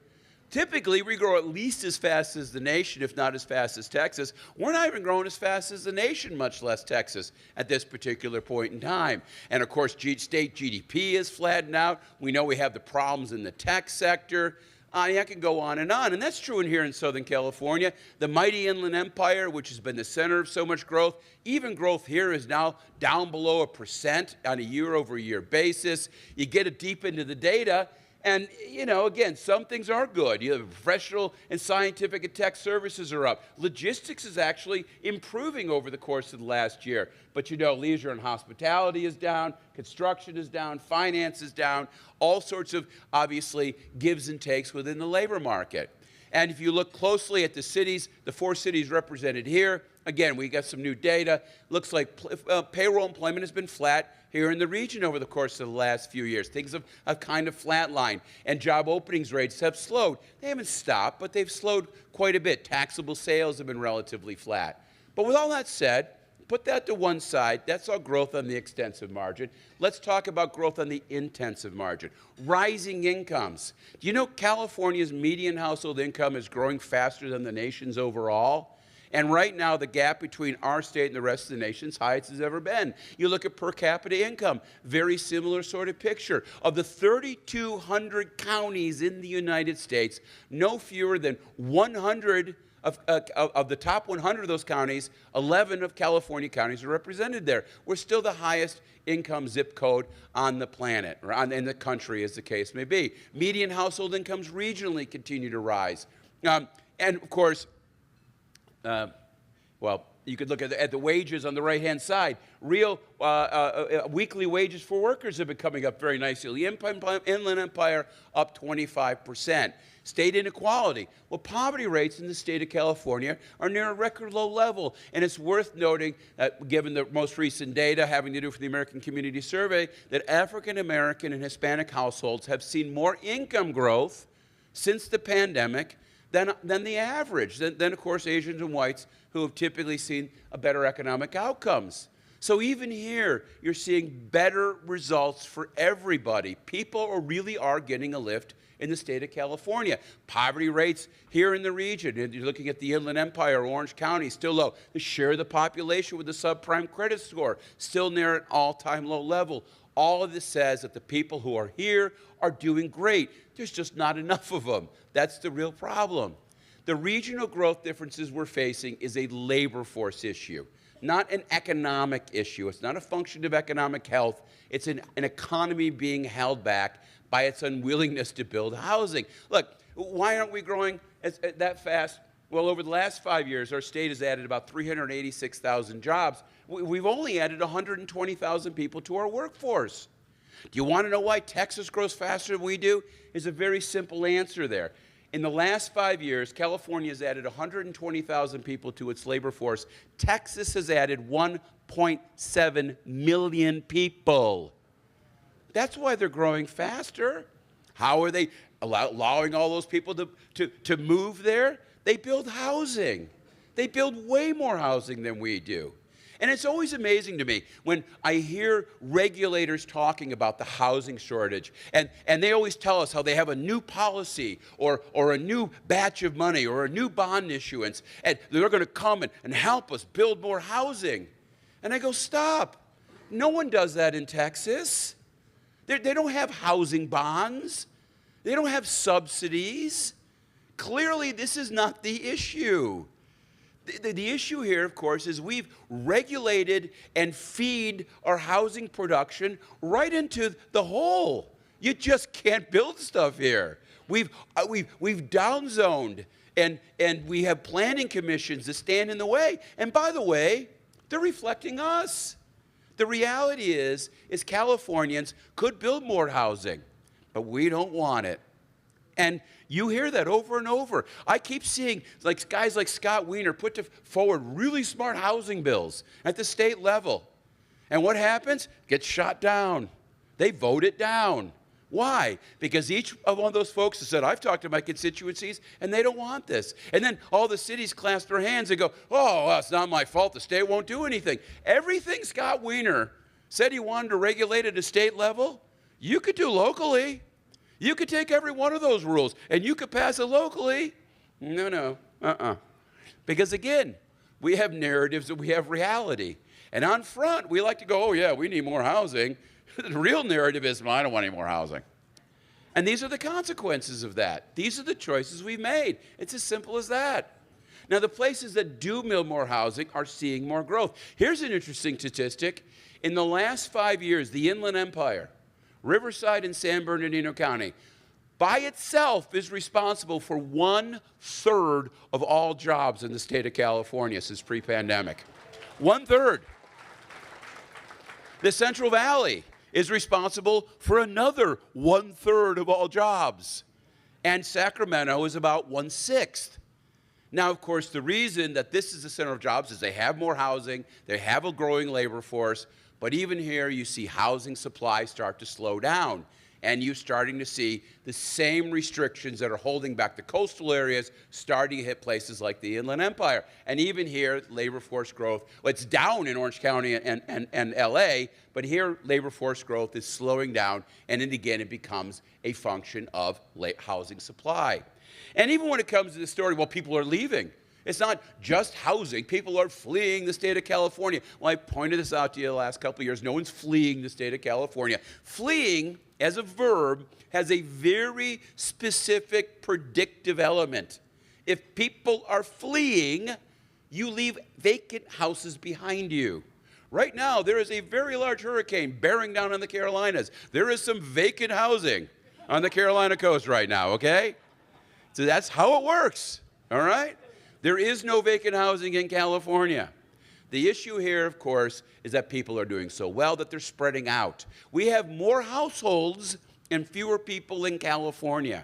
Typically, we grow at least as fast as the nation, if not as fast as Texas. We're not even growing as fast as the nation, much less Texas, at this particular point in time. And of course, state GDP is flattened out. We know we have the problems in the tech sector. I can go on. And that's true in here in Southern California. The mighty Inland Empire, which has been the center of so much growth, even growth here is now down below 1% on a year-over-year basis. You get it deep into the data, and, again, some things are good. The professional and scientific and tech services are up. Logistics is actually improving over the course of the last year. But, leisure and hospitality is down, construction is down, finance is down, all sorts of, obviously, gives and takes within the labor market. And if you look closely at the cities, the 4 cities represented here, again, we got some new data. Looks like payroll employment has been flat here in the region over the course of the last few years. Things have kind of flatlined, and job openings rates have slowed. They haven't stopped, but they've slowed quite a bit. Taxable sales have been relatively flat. But with all that said, put that to one side. That's all growth on the extensive margin. Let's talk about growth on the intensive margin. Rising incomes. Do you know California's median household income is growing faster than the nation's overall? And right now, the gap between our state and the rest of the nation's highest as ever been. You look at per capita income, very similar sort of picture. Of the 3,200 counties in the United States, no fewer than 100 of the top 100 of those counties, 11 of California counties are represented there. We're still the highest income zip code on the planet, or in the country, as the case may be. Median household incomes regionally continue to rise. And of course, well, you could look at the wages on the right-hand side. Real weekly wages for workers have been coming up very nicely. Inland Empire up 25%. State inequality. Well, poverty rates in the state of California are near a record low level. And it's worth noting that given the most recent data having to do with the American Community Survey, that African American and Hispanic households have seen more income growth since the pandemic than the average, than of course Asians and whites who have typically seen a better economic outcomes. So even here, you're seeing better results for everybody. People really are getting a lift in the state of California. Poverty rates here in the region, and you're looking at the Inland Empire, Orange County, still low. The share of the population with the subprime credit score, still near an all-time low level. All of this says that the people who are here are doing great. There's just not enough of them. That's the real problem. The regional growth differences we're facing is a labor force issue, not an economic issue. It's not a function of economic health. It's an economy being held back by its unwillingness to build housing. Look, why aren't we growing that fast? Well, over the last 5 years, our state has added about 386,000 jobs. We've only added 120,000 people to our workforce. Do you want to know why Texas grows faster than we do? There's a very simple answer there. In the last 5 years, California has added 120,000 people to its labor force. Texas has added 1.7 million people. That's why they're growing faster. How are they allowing all those people to move there? They build housing. They build way more housing than we do. And it's always amazing to me when I hear regulators talking about the housing shortage, and they always tell us how they have a new policy or a new batch of money or a new bond issuance, and they're going to come and help us build more housing. And I go, stop. No one does that in Texas. They don't have housing bonds. They don't have subsidies. Clearly, this is not the issue. The issue here, of course, is we've regulated and feed our housing production right into the hole. You just can't build stuff here. We've downzoned, and we have planning commissions that stand in the way. And by the way, they're reflecting us. The reality is Californians could build more housing, but we don't want it. And you hear that over and over. I keep seeing guys like Scott Wiener put forward really smart housing bills at the state level. And what happens? Gets shot down. They vote it down. Why? Because each of one of those folks has said, I've talked to my constituencies, and they don't want this. And then all the cities clasp their hands and go, oh, well, it's not my fault. The state won't do anything. Everything Scott Wiener said he wanted to regulate at a state level, you could do locally. You could take every one of those rules, and you could pass it locally. No. Because again, we have narratives and we have reality. And on front, we like to go, oh yeah, we need more housing. The real narrative is, well, I don't want any more housing. And these are the consequences of that. These are the choices we've made. It's as simple as that. Now, the places that do build more housing are seeing more growth. Here's an interesting statistic. In the last 5 years, the Inland Empire, Riverside and San Bernardino County, by itself is responsible for 1/3 of all jobs in the state of California since pre-pandemic. 1/3. The Central Valley is responsible for another 1/3 of all jobs. And Sacramento is about 1/6. Now, of course, the reason that this is the center of jobs is they have more housing, they have a growing labor force, but even here you see housing supply start to slow down. And you're starting to see the same restrictions that are holding back the coastal areas starting to hit places like the Inland Empire. And even here, labor force growth, well, it's down in Orange County and LA, but here labor force growth is slowing down, and then again it becomes a function of housing supply. And even when it comes to the story, well, people are leaving. It's not just housing. People are fleeing the state of California. Well, I pointed this out to you the last couple of years. No one's fleeing the state of California. Fleeing, as a verb, has a very specific predictive element. If people are fleeing, you leave vacant houses behind you. Right now, there is a very large hurricane bearing down on the Carolinas. There is some vacant housing on the Carolina coast right now, okay? So that's how it works, all right? There is no vacant housing in California. The issue here, of course, is that people are doing so well that they're spreading out. We have more households and fewer people in California.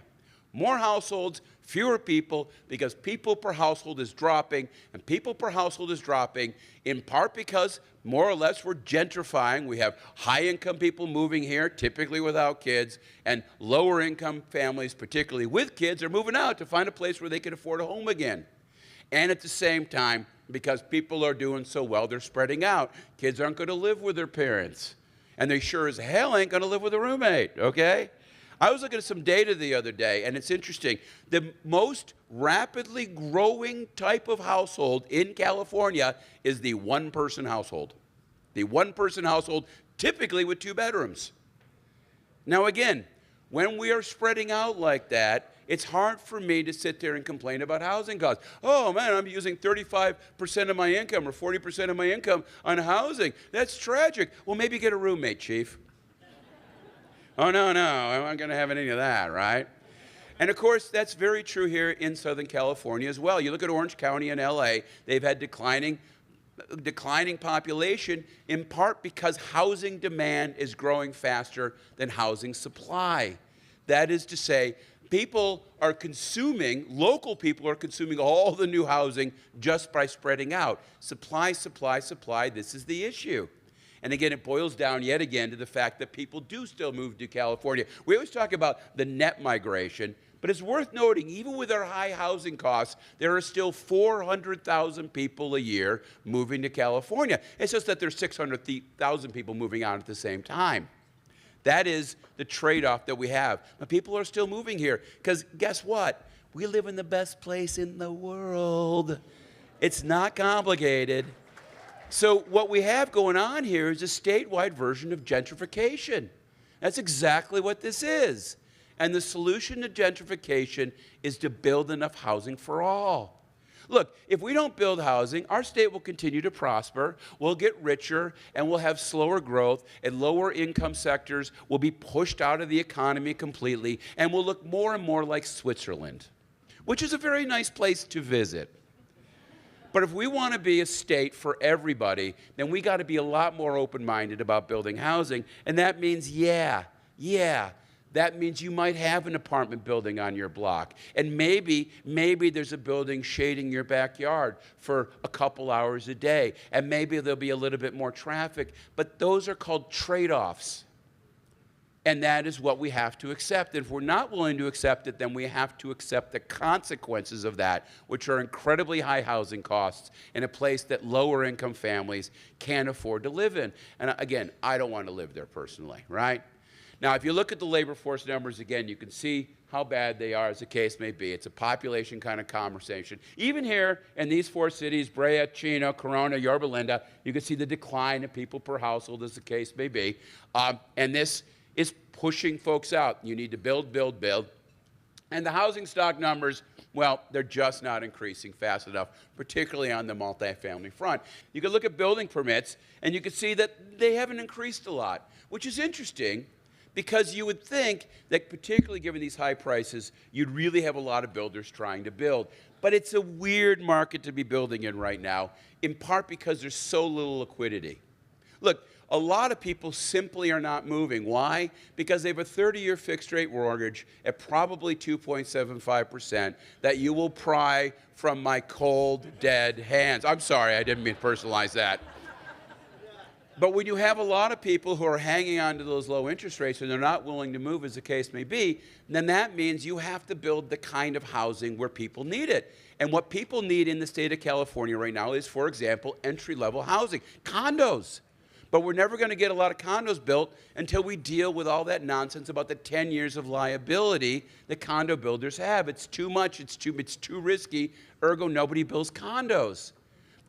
More households, fewer people, because people per household is dropping, and people per household is dropping in part because more or less we're gentrifying. We have high-income people moving here, typically without kids, and lower-income families, particularly with kids, are moving out to find a place where they can afford a home again. And at the same time, because people are doing so well, they're spreading out. Kids aren't going to live with their parents, and they sure as hell ain't going to live with a roommate, okay? I was looking at some data the other day, and it's interesting. The most rapidly growing type of household in California is the one-person household. The one-person household, typically with 2 bedrooms. Now again, when we are spreading out like that, it's hard for me to sit there and complain about housing costs. Oh man, I'm using 35% of my income or 40% of my income on housing. That's tragic. Well, maybe get a roommate, Chief. Oh, no, I'm not going to have any of that, right? And of course, that's very true here in Southern California as well. You look at Orange County and LA, they've had declining population, in part because housing demand is growing faster than housing supply. That is to say, people are consuming, local people are consuming all the new housing just by spreading out. Supply, supply, supply, this is the issue. And again, it boils down yet again to the fact that people do still move to California. We always talk about the net migration, but it's worth noting, even with our high housing costs, there are still 400,000 people a year moving to California. It's just that there's 600,000 people moving out at the same time. That is the trade-off that we have. But people are still moving here because guess what? We live in the best place in the world. It's not complicated. So what we have going on here is a statewide version of gentrification. That's exactly what this is. And the solution to gentrification is to build enough housing for all. Look, if we don't build housing, our state will continue to prosper, we'll get richer, and we'll have slower growth, and lower income sectors will be pushed out of the economy completely, and we'll look more and more like Switzerland, which is a very nice place to visit. But if we want to be a state for everybody, then we got to be a lot more open-minded about building housing. And that means, that means you might have an apartment building on your block. And maybe there's a building shading your backyard for a couple hours a day. And maybe there'll be a little bit more traffic. But those are called trade-offs. And that is what we have to accept. If we're not willing to accept it, then we have to accept the consequences of that, which are incredibly high housing costs in a place that lower income families can't afford to live in. And again, I don't want to live there personally, right? Now, if you look at the labor force numbers again, you can see how bad they are, as the case may be. It's a population kind of conversation. Even here in these 4 cities, Brea, Chino, Corona, Yorba Linda, you can see the decline of people per household, as the case may be. And this is pushing folks out. You need to build, build, build. And the housing stock numbers, well, they're just not increasing fast enough, particularly on the multifamily front. You can look at building permits, and you can see that they haven't increased a lot, which is interesting because you would think that particularly given these high prices, you'd really have a lot of builders trying to build. But it's a weird market to be building in right now, in part because there's so little liquidity. Look, a lot of people simply are not moving. Why? Because they have a 30-year fixed-rate mortgage at probably 2.75% that you will pry from my cold, dead hands. I'm sorry, I didn't mean to personalize that. But when you have a lot of people who are hanging on to those low interest rates and they're not willing to move, as the case may be, then that means you have to build the kind of housing where people need it. And what people need in the state of California right now is, for example, entry-level housing, condos. But we're never going to get a lot of condos built until we deal with all that nonsense about the 10 years of liability that condo builders have. It's too much, it's too risky, ergo nobody builds condos.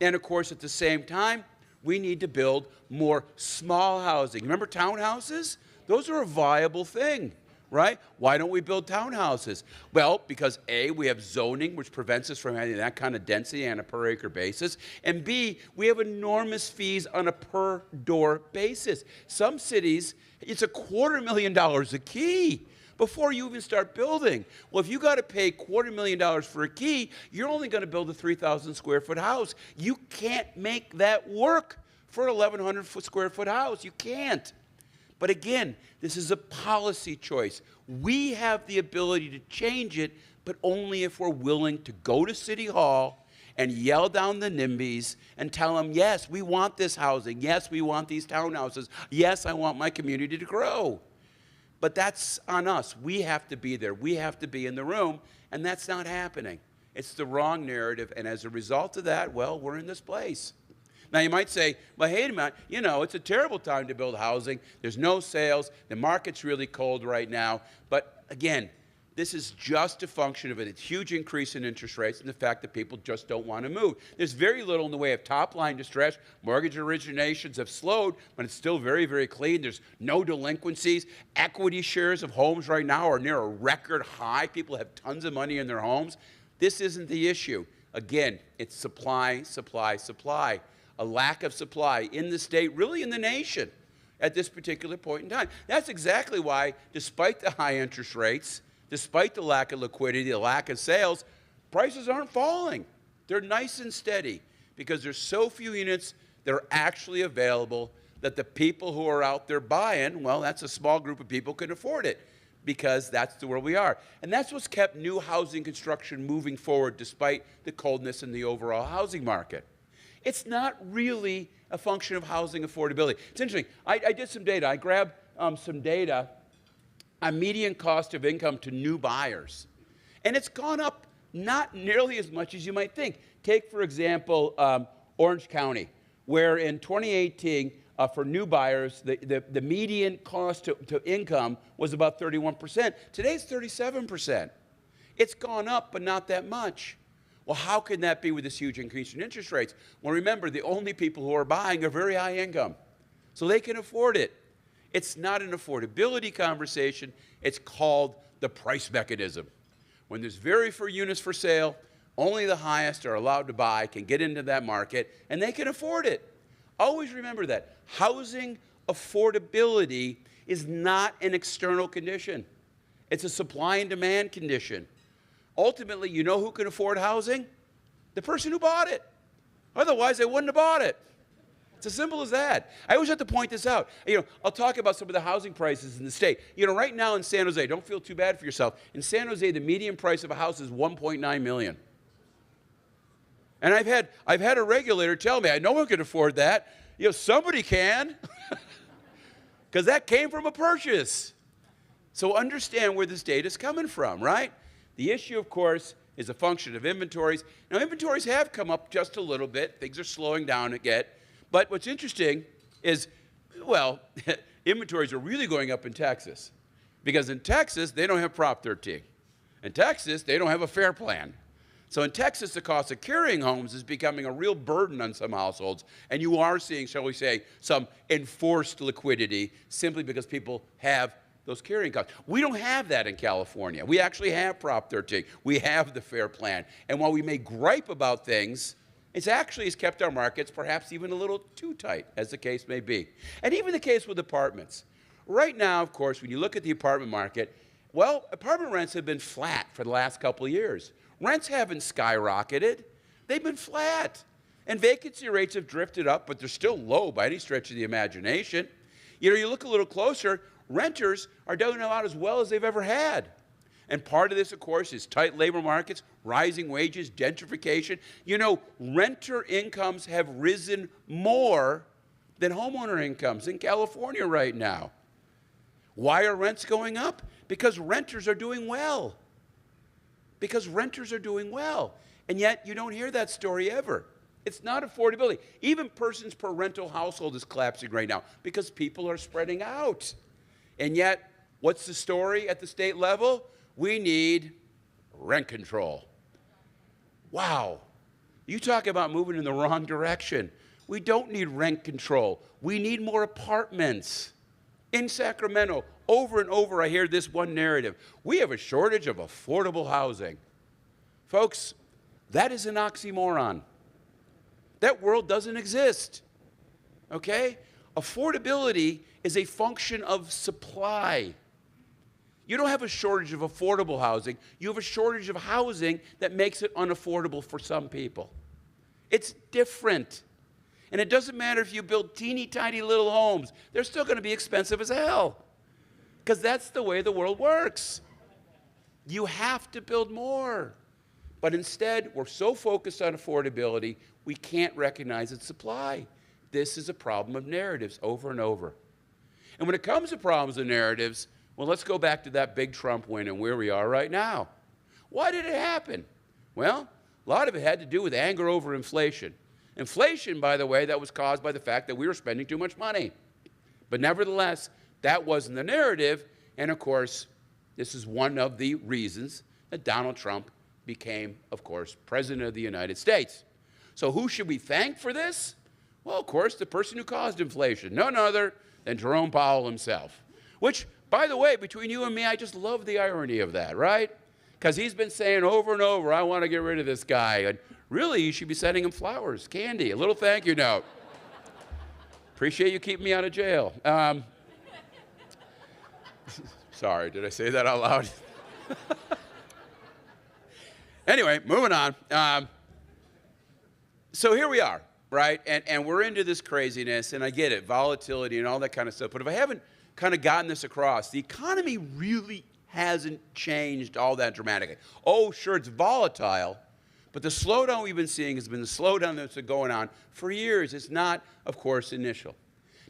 And of course, at the same time, we need to build more small housing. Remember townhouses? Those are a viable thing. right? Why don't we build townhouses? Well, because A, we have zoning, which prevents us from having that kind of density on a per acre basis. And B, we have enormous fees on a per door basis. Some cities, it's $250,000 a key before you even start building. Well, if you got to pay $250,000 for a key, you're only going to build a 3,000 square foot house. You can't make that work for an 1,100 square foot house. You can't. But again, this is a policy choice. We have the ability to change it, but only if we're willing to go to City Hall and yell down the NIMBYs and tell them, yes, we want this housing. Yes, we want these townhouses. Yes, I want my community to grow. But that's on us. We have to be there. We have to be in the room, and that's not happening. It's the wrong narrative, and as a result of that, well, we're in this place. Now, you might say, well, hey, man, you know, it's a terrible time to build housing. There's no sales. The market's really cold right now. But again, this is just a function of a huge increase in interest rates and the fact that people just don't want to move. There's very little in the way of top-line distress. Mortgage originations have slowed, but it's still very, very clean. There's no delinquencies. Equity shares of homes right now are near a record high. People have tons of money in their homes. This isn't the issue. Again, it's supply, supply, supply. A lack of supply in the state, really in the nation, at this particular point in time. That's exactly why, despite the high interest rates, despite the lack of liquidity, the lack of sales, prices aren't falling. They're nice and steady because there's so few units that are actually available that the people who are out there buying, well, that's a small group of people can afford it because that's the world we are. And that's what's kept new housing construction moving forward despite the coldness in the overall housing market. It's not really a function of housing affordability. It's interesting. I did some data. I grabbed some data on median cost of income to new buyers. And it's gone up not nearly as much as you might think. Take, for example, Orange County, where in 2018, for new buyers, the median cost to income was about 31%. Today it's 37%. It's gone up, but not that much. Well, how can that be with this huge increase in interest rates? Well, remember, the only people who are buying are very high income, so they can afford it. It's not an affordability conversation. It's called the price mechanism. When there's very few units for sale, only the highest are allowed to buy, can get into that market, and they can afford it. Always remember that. Housing affordability is not an external condition. It's a supply and demand condition. Ultimately, you know who can afford housing? The person who bought it. Otherwise, they wouldn't have bought it. It's as simple as that. I always have to point this out. You know, I'll talk about some of the housing prices in the state. You know, right now in San Jose, don't feel too bad for yourself. In San Jose, the median price of a house is $1.9 million. And I've had a regulator tell me, no one can afford that. You know, somebody can, because that came from a purchase. So understand where this data is coming from, right? The issue, of course, is a function of inventories. Now, inventories have come up just a little bit. Things are slowing down again. But what's interesting is, well, inventories are really going up in Texas. Because in Texas, they don't have Prop 13. In Texas, they don't have a fair plan. So in Texas, the cost of carrying homes is becoming a real burden on some households. And you are seeing, shall we say, some enforced liquidity simply because people have those carrying costs. We don't have that in California. We actually have Prop 13. We have the fair plan. And while we may gripe about things, it actually has kept our markets perhaps even a little too tight, as the case may be. And even the case with apartments. Right now, of course, when you look at the apartment market, well, apartment rents have been flat for the last couple of years. Rents haven't skyrocketed. They've been flat. And vacancy rates have drifted up, but they're still low by any stretch of the imagination. You know, you look a little closer, renters are doing about as well as they've ever had. And part of this, of course, is tight labor markets, rising wages, gentrification. You know, renter incomes have risen more than homeowner incomes in California right now. Why are rents going up? Because renters are doing well. Because renters are doing well. And yet, you don't hear that story ever. It's not affordability. Even persons per rental household is collapsing right now because people are spreading out. And yet, what's the story at the state level? We need rent control. Wow. You talk about moving in the wrong direction. We don't need rent control. We need more apartments. In Sacramento, over and over, I hear this one narrative. We have a shortage of affordable housing. Folks, that is an oxymoron. That world doesn't exist, okay? Affordability is a function of supply. You don't have a shortage of affordable housing. You have a shortage of housing that makes it unaffordable for some people. It's different. And it doesn't matter if you build teeny tiny little homes. They're still going to be expensive as hell. Because that's the way the world works. You have to build more. But instead, we're so focused on affordability, we can't recognize its supply. This is a problem of narratives over and over. And when it comes to problems of narratives, well, let's go back to that big Trump win and where we are right now. Why did it happen? Well, a lot of it had to do with anger over inflation. Inflation, by the way, that was caused by the fact that we were spending too much money. But nevertheless, that wasn't the narrative. And of course, this is one of the reasons that Donald Trump became, of course, President of the United States. So who should we thank for this? Well, of course, the person who caused inflation, none other than Jerome Powell himself. Which, by the way, between you and me, I just love the irony of that, right? Because he's been saying over and over, I want to get rid of this guy. And really, you should be sending him flowers, candy, a little thank you note. Appreciate you keeping me out of jail. Sorry, did I say that out loud? Anyway, moving on. So here we are, right? And we're into this craziness, and I get it, volatility and all that kind of stuff. But if I haven't kind of gotten this across, the economy really hasn't changed all that dramatically. Oh, sure, it's volatile, but the slowdown we've been seeing has been the slowdown that's been going on for years. It's not, of course, initial.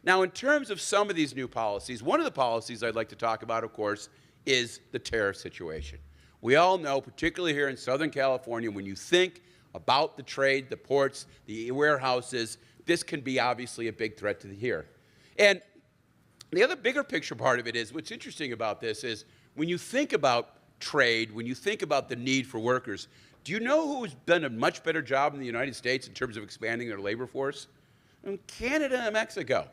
Now, in terms of some of these new policies, one of the policies I'd like to talk about, of course, is the tariff situation. We all know, particularly here in Southern California, when you think about the trade, the ports, the warehouses, this can be obviously a big threat to here. And the other bigger picture part of it is, what's interesting about this is, when you think about trade, when you think about the need for workers, do you know who's done a much better job in the United States in terms of expanding their labor force? Canada and Mexico.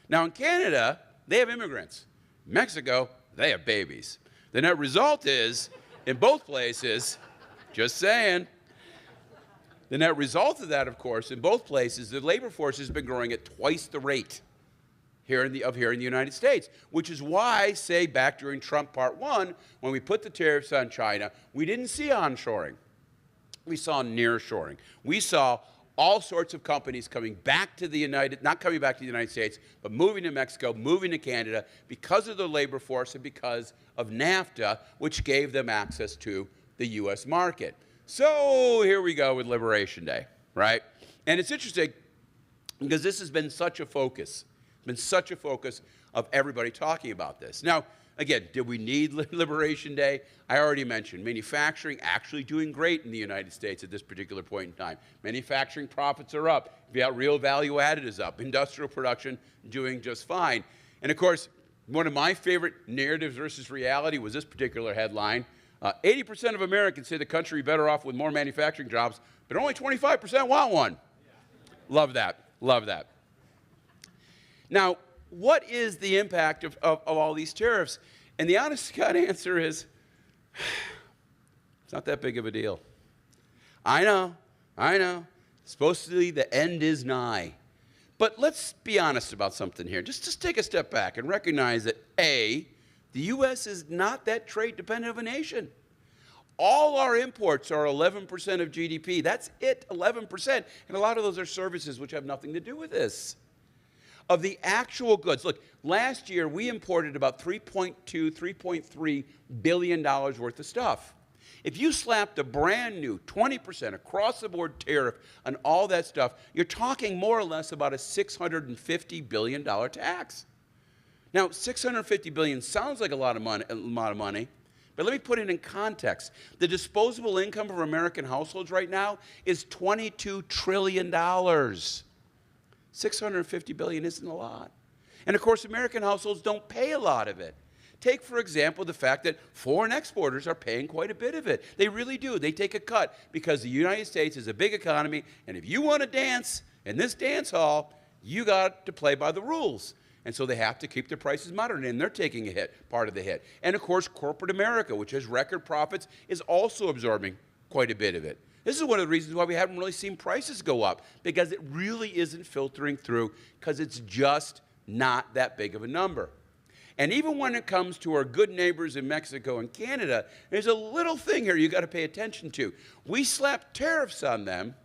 Now, in Canada, they have immigrants. Mexico, they have babies. The net result is, in both places, just saying, the net result of that, of course, in both places, the labor force has been growing at twice the rate here in the United States, which is why, say, back during Trump Part 1, when we put the tariffs on China, we didn't see onshoring. We saw nearshoring. We saw all sorts of companies coming back to not coming back to the United States, but moving to Mexico, moving to Canada because of the labor force and because of NAFTA, which gave them access to the U.S. market. So here we go with Liberation Day, right? And it's interesting because this has been such a focus. It's been such a focus of everybody talking about this. Now, again, did we need Liberation Day? I already mentioned manufacturing actually doing great in the United States at this particular point in time. Manufacturing profits are up. Real value added is up. Industrial production doing just fine. And of course, one of my favorite narratives versus reality was this particular headline. 80% of Americans say the country would be better off with more manufacturing jobs, but only 25% want one. Love that. Love that. Now, what is the impact of all these tariffs? And the honest to God answer is, it's not that big of a deal. I know. Supposedly the end is nigh. But let's be honest about something here. Just take a step back and recognize that, A, the U.S. is not that trade-dependent of a nation. All our imports are 11% of GDP. That's it, 11%. And a lot of those are services which have nothing to do with this. Of the actual goods, look, last year we imported about $3.2, $3.3 billion worth of stuff. If you slapped a brand new 20% across-the-board tariff on all that stuff, you're talking more or less about a $650 billion tax. Now, $650 billion sounds like a lot of money, but let me put it in context. The disposable income of American households right now is $22 trillion. $650 billion isn't a lot. And of course, American households don't pay a lot of it. Take, for example, the fact that foreign exporters are paying quite a bit of it. They really do. They take a cut because the United States is a big economy, and if you want to dance in this dance hall, you got to play by the rules. And so they have to keep their prices moderate, and they're taking a hit, part of the hit. And of course, corporate America, which has record profits, is also absorbing quite a bit of it. This is one of the reasons why we haven't really seen prices go up, because it really isn't filtering through, because it's just not that big of a number. And even when it comes to our good neighbors in Mexico and Canada, there's a little thing here you got to pay attention to. We slap tariffs on them,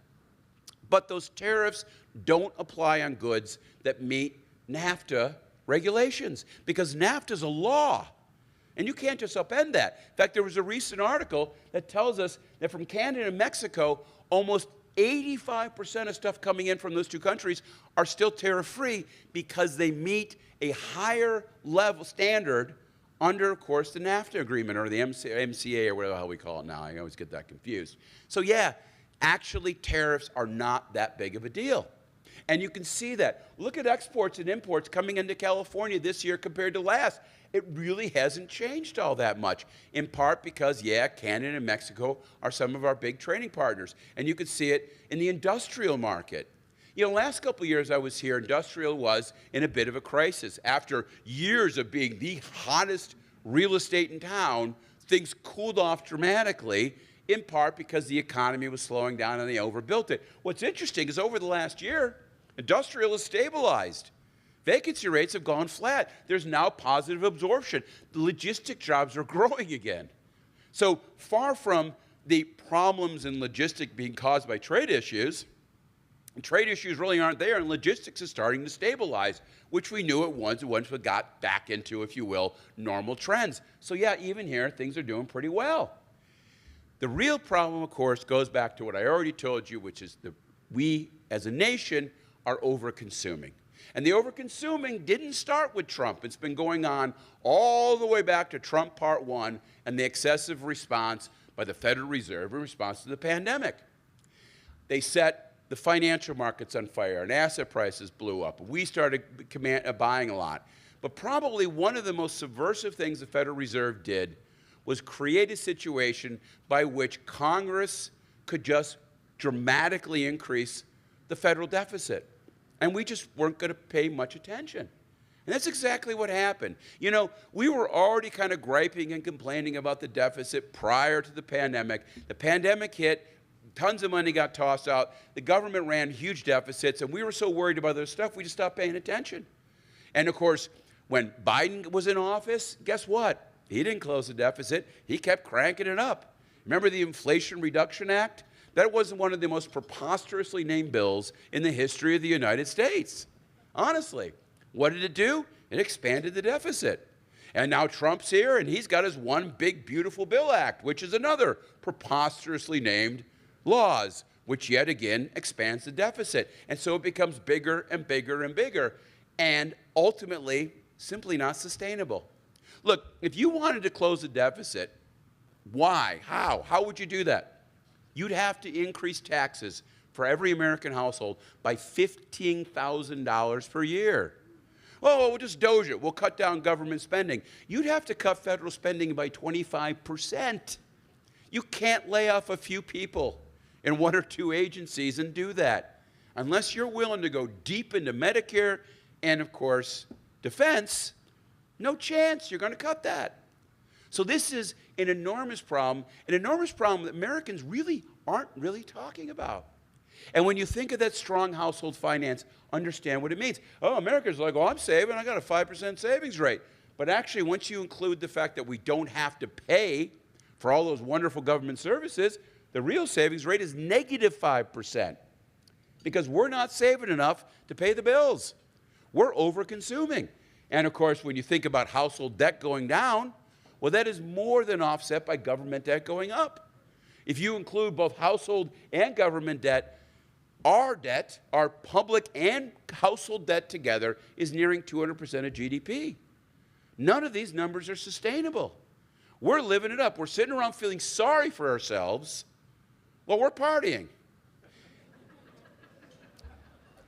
but those tariffs don't apply on goods that meet NAFTA regulations, because NAFTA is a law, and you can't just upend that. In fact, there was a recent article that tells us that from Canada and Mexico, almost 85% of stuff coming in from those two countries are still tariff-free because they meet a higher level standard under, of course, the NAFTA agreement or the MCA or whatever the hell we call it now. I always get that confused. So yeah, actually tariffs are not that big of a deal. And you can see that. Look at exports and imports coming into California this year compared to last. It really hasn't changed all that much, in part because, yeah, Canada and Mexico are some of our big trading partners. And you can see it in the industrial market. You know, last couple of years I was here, industrial was in a bit of a crisis. After years of being the hottest real estate in town, things cooled off dramatically, in part because the economy was slowing down and they overbuilt it. What's interesting is over the last year, industrial has stabilized. Vacancy rates have gone flat. There's now positive absorption. The logistic jobs are growing again. So far from the problems in logistics being caused by trade issues really aren't there, and logistics is starting to stabilize, which we knew it once we got back into, if you will, normal trends. So yeah, even here, things are doing pretty well. The real problem, of course, goes back to what I already told you, which is that we, as a nation, are over-consuming. And the over-consuming didn't start with Trump. It's been going on all the way back to Trump Part 1 and the excessive response by the Federal Reserve in response to the pandemic. They set the financial markets on fire, and asset prices blew up. We started buying a lot. But probably one of the most subversive things the Federal Reserve did was create a situation by which Congress could just dramatically increase the federal deficit. And we just weren't going to pay much attention. And that's exactly what happened. You know, we were already kind of griping and complaining about the deficit prior to the pandemic. The pandemic hit, tons of money got tossed out, the government ran huge deficits, and we were so worried about this stuff, we just stopped paying attention. And of course, when Biden was in office, guess what? He didn't close the deficit, he kept cranking it up. Remember the Inflation Reduction Act? That was one of the most preposterously named bills in the history of the United States. Honestly, what did it do? It expanded the deficit. And now Trump's here, and he's got his One Big Beautiful Bill Act, which is another preposterously named laws, which yet again expands the deficit. And so it becomes bigger and bigger and bigger, and ultimately simply not sustainable. Look, if you wanted to close the deficit, why? How? How would you do that? You'd have to increase taxes for every American household by $15,000 per year. Oh, we'll just doge it. We'll cut down government spending. You'd have to cut federal spending by 25%. You can't lay off a few people in one or two agencies and do that unless you're willing to go deep into Medicare and, of course, defense. No chance you're going to cut that. So this is an enormous problem that Americans really aren't really talking about. And when you think of that strong household finance, understand what it means. Oh, Americans are like, oh, I'm saving, I got a 5% savings rate. But actually, once you include the fact that we don't have to pay for all those wonderful government services, the real savings rate is negative 5%. Because we're not saving enough to pay the bills. We're over-consuming. And of course, when you think about household debt going down, well, that is more than offset by government debt going up. If you include both household and government debt, our public and household debt together is nearing 200% of GDP. None of these numbers are sustainable. We're living it up. We're sitting around feeling sorry for ourselves while we're partying.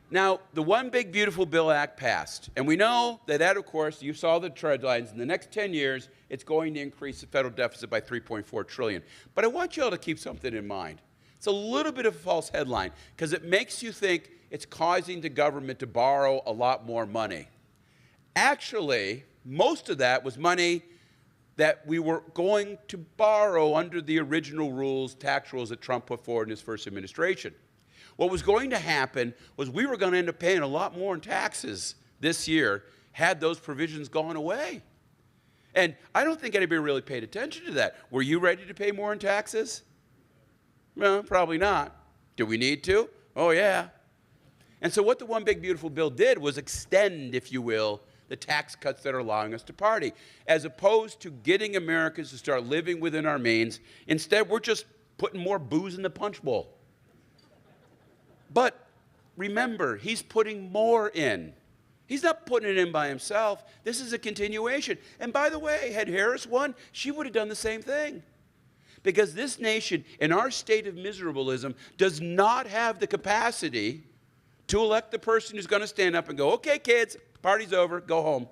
Now, the One Big Beautiful Bill Act passed, and we know that, of course, you saw the trend lines. In the next 10 years, it's going to increase the federal deficit by $3.4 trillion. But I want you all to keep something in mind. It's a little bit of a false headline because it makes you think it's causing the government to borrow a lot more money. Actually, most of that was money that we were going to borrow under the original rules, tax rules that Trump put forward in his first administration. What was going to happen was we were going to end up paying a lot more in taxes this year had those provisions gone away. And I don't think anybody really paid attention to that. Were you ready to pay more in taxes? No, probably not. Do we need to? Oh, yeah. And so what the One Big Beautiful Bill did was extend, if you will, the tax cuts that are allowing us to party. As opposed to getting Americans to start living within our means, instead we're just putting more booze in the punch bowl. But remember, he's putting more in. He's not putting it in by himself. This is a continuation. And by the way, had Harris won, she would have done the same thing. Because this nation, in our state of miserableism, does not have the capacity to elect the person who's going to stand up and go, okay, kids, party's over, go home.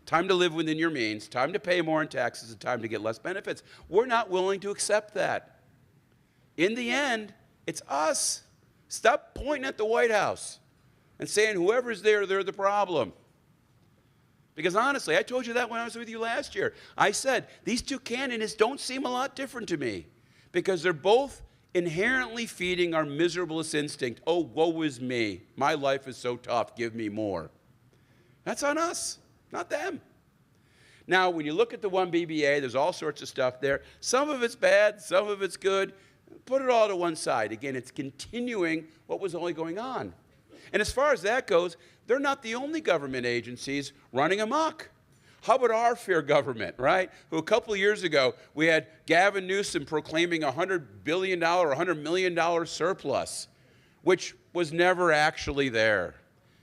Time to live within your means, time to pay more in taxes, and time to get less benefits. We're not willing to accept that. In the end, it's us. Stop pointing at the White House and saying whoever's there, they're the problem. Because honestly, I told you that when I was with you last year. I said, these two candidates don't seem a lot different to me because they're both inherently feeding our miserablest instinct. Oh, woe is me. My life is so tough. Give me more. That's on us, not them. Now, when you look at the one BBA, there's all sorts of stuff there. Some of it's bad, some of it's good. Put it all to one side. Again, it's continuing what was only going on. And as far as that goes, they're not the only government agencies running amok. How about our fair government, right? Who a couple of years ago, we had Gavin Newsom proclaiming a $100 billion or $100 million surplus, which was never actually there.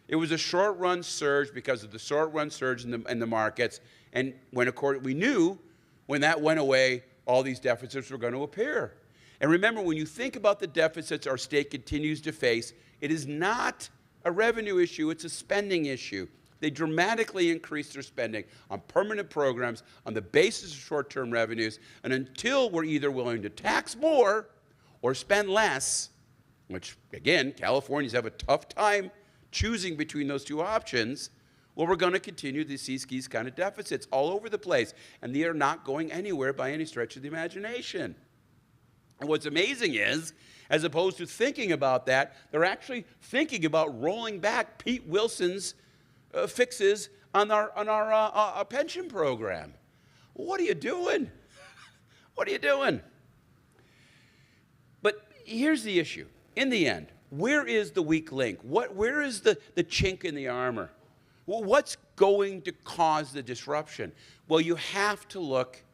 It was a short-run surge because of the short-run surge in the markets. And when, of course, we knew when that went away, all these deficits were going to appear. And remember, when you think about the deficits our state continues to face, it is not a revenue issue, it's a spending issue. They dramatically increase their spending on permanent programs on the basis of short-term revenues, and until we're either willing to tax more or spend less, which, again, Californians have a tough time choosing between those two options, well, we're going to continue to see these kind of deficits all over the place, and they are not going anywhere by any stretch of the imagination. And what's amazing is, as opposed to thinking about that, they're actually thinking about rolling back Pete Wilson's fixes on our pension program. What are you doing? What are you doing? But here's the issue. In the end, where is the weak link? Where is the chink in the armor? Well, what's going to cause the disruption? Well, you have to look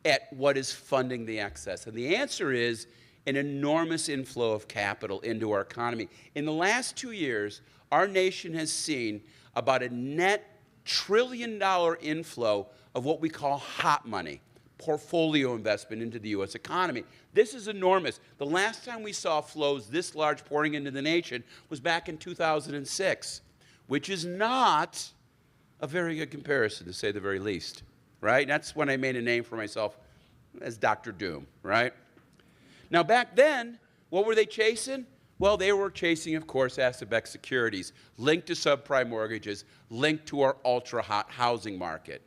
at what is funding the excess. And the answer is an enormous inflow of capital into our economy. In the last 2 years, our nation has seen about a net $1 trillion inflow of what we call hot money, portfolio investment into the U.S. economy. This is enormous. The last time we saw flows this large pouring into the nation was back in 2006, which is not a very good comparison, to say the very least, right? That's when I made a name for myself as Dr. Doom, right? Now, back then, what were they chasing? Well, they were chasing, of course, asset-backed securities, linked to subprime mortgages, linked to our ultra-hot housing market.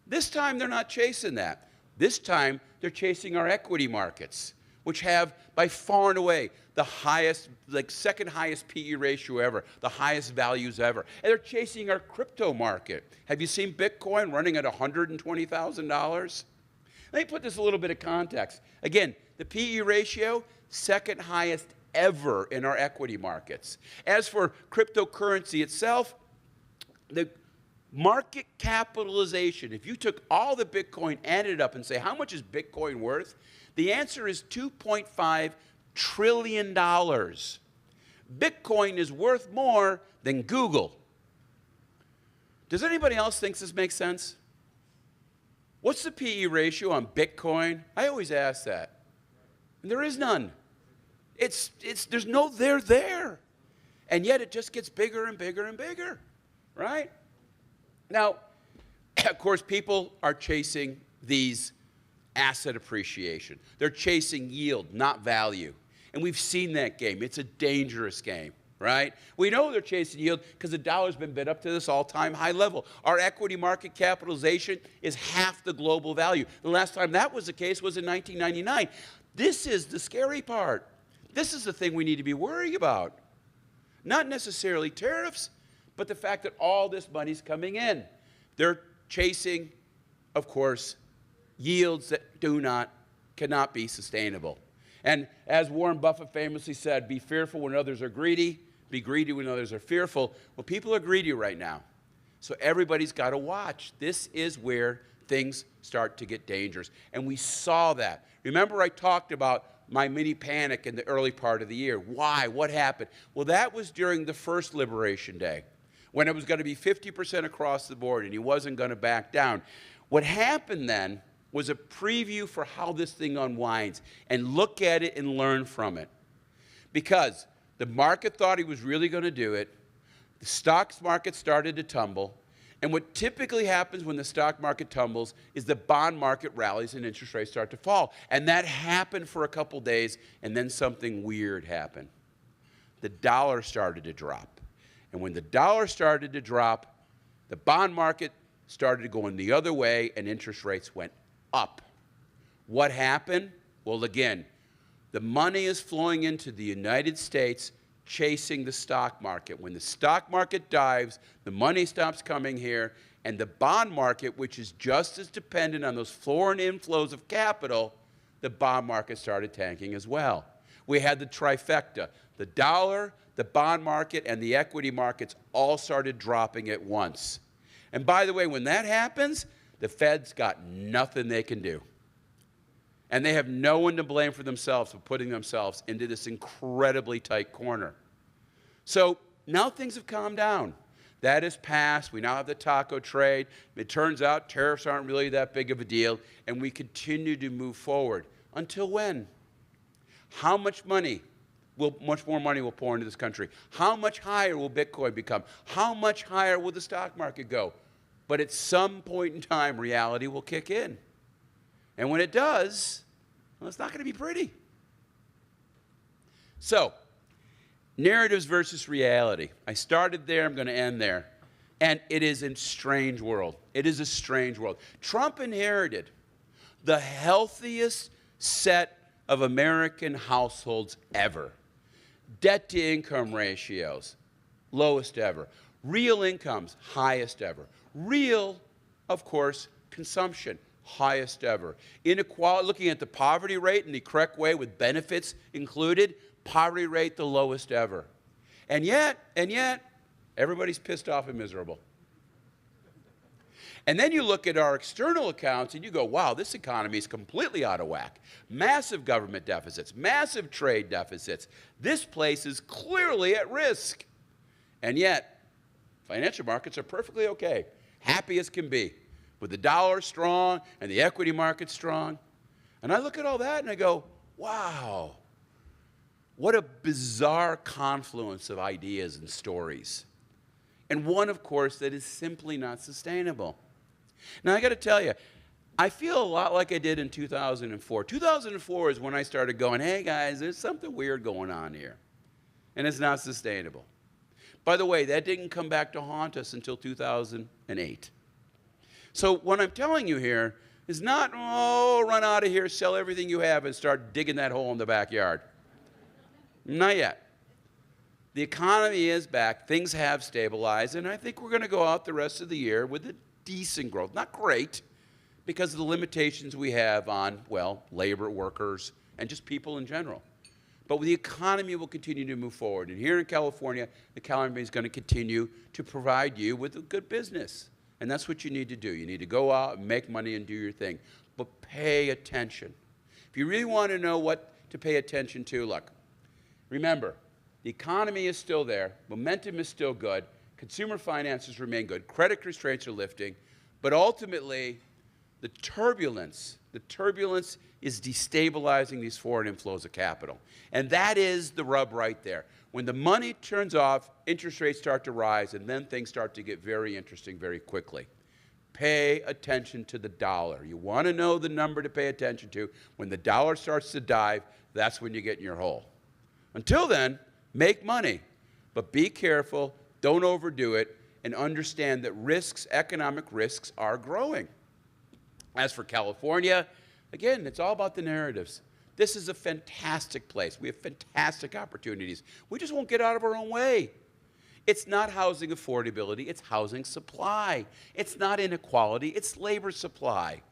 This time, they're not chasing that. This time, they're chasing our equity markets, which have, by far and away, the highest, like second highest PE ratio ever, the highest values ever. And they're chasing our crypto market. Have you seen Bitcoin running at $120,000? Let me put this a little bit of context. Again, the PE ratio, second highest ever in our equity markets. As for cryptocurrency itself, the market capitalization, if you took all the Bitcoin, added it up and say, how much is Bitcoin worth? The answer is $2.5 trillion. Bitcoin is worth more than Google. Does anybody else think this makes sense? What's the PE ratio on Bitcoin? I always ask that. And there is none. There's no there. And yet it just gets bigger and bigger and bigger, right? Now, of course, people are chasing these asset appreciation. They're chasing yield, not value. And we've seen that game. It's a dangerous game. right? We know they're chasing yield because the dollar's been bid up to this all-time high level. Our equity market capitalization is half the global value. The last time that was the case was in 1999. This is the scary part. This is the thing we need to be worrying about. Not necessarily tariffs, but the fact that all this money's coming in. They're chasing, of course, yields that cannot be sustainable. And as Warren Buffett famously said, be fearful when others are greedy, be greedy when others are fearful. Well, people are greedy right now. So everybody's got to watch. This is where things start to get dangerous. And we saw that. Remember I talked about my mini panic in the early part of the year. Why? What happened? Well, that was during the first Liberation Day, when it was going to be 50% across the board and he wasn't going to back down. What happened then was a preview for how this thing unwinds, and look at it and learn from it. Because the market thought he was really going to do it, the stock market started to tumble, and what typically happens when the stock market tumbles is the bond market rallies and interest rates start to fall. And that happened for a couple days, and then something weird happened. The dollar started to drop. And when the dollar started to drop, the bond market started going the other way, and interest rates went up. What happened? Well, again, the money is flowing into the United States chasing the stock market. When the stock market dives, the money stops coming here, and the bond market, which is just as dependent on those foreign inflows of capital, the bond market started tanking as well. We had the trifecta. The dollar, the bond market, and the equity markets all started dropping at once. And by the way, when that happens, the Fed's got nothing they can do. And they have no one to blame for themselves for putting themselves into this incredibly tight corner. So now things have calmed down. That is passed. We now have the taco trade. It turns out tariffs aren't really that big of a deal, and we continue to move forward. Until when? How much more money will pour into this country? How much higher will Bitcoin become? How much higher will the stock market go? But at some point in time, reality will kick in. And when it does, well, it's not going to be pretty. So, narratives versus reality. I started there, I'm going to end there. And it is a strange world. It is a strange world. Trump inherited the healthiest set of American households ever. Debt-to-income ratios, lowest ever. Real incomes, highest ever. Real, of course, consumption, highest ever. Inequality, looking at the poverty rate in the correct way with benefits included, poverty rate the lowest ever. And yet, everybody's pissed off and miserable. And then you look at our external accounts and you go, wow, this economy is completely out of whack. Massive government deficits, massive trade deficits. This place is clearly at risk. And yet, financial markets are perfectly okay, happy as can be, with the dollar strong and the equity market strong. And I look at all that and I go, wow, what a bizarre confluence of ideas and stories. And one, of course, that is simply not sustainable. Now, I got to tell you, I feel a lot like I did in 2004. 2004 is when I started going, hey, guys, there's something weird going on here. And it's not sustainable. By the way, that didn't come back to haunt us until 2008. So what I'm telling you here is not, oh, run out of here, sell everything you have, and start digging that hole in the backyard. Not yet. The economy is back. Things have stabilized, and I think we're going to go out the rest of the year with a decent growth. Not great, because of the limitations we have on, well, labor, workers, and just people in general. But the economy will continue to move forward. And here in California, the economy is going to continue to provide you with a good business. And that's what you need to do. You need to go out and make money and do your thing. But pay attention. If you really want to know what to pay attention to, look, remember, the economy is still there. Momentum is still good. Consumer finances remain good. Credit constraints are lifting. But ultimately, the turbulence is destabilizing these foreign inflows of capital. And that is the rub right there. When the money turns off, interest rates start to rise, and then things start to get very interesting very quickly. Pay attention to the dollar. You want to know the number to pay attention to. When the dollar starts to dive, that's when you get in your hole. Until then, make money. But be careful, don't overdo it, and understand that risks, economic risks, are growing. As for California, again, it's all about the narratives. This is a fantastic place. We have fantastic opportunities. We just won't get out of our own way. It's not housing affordability, it's housing supply. It's not inequality, it's labor supply.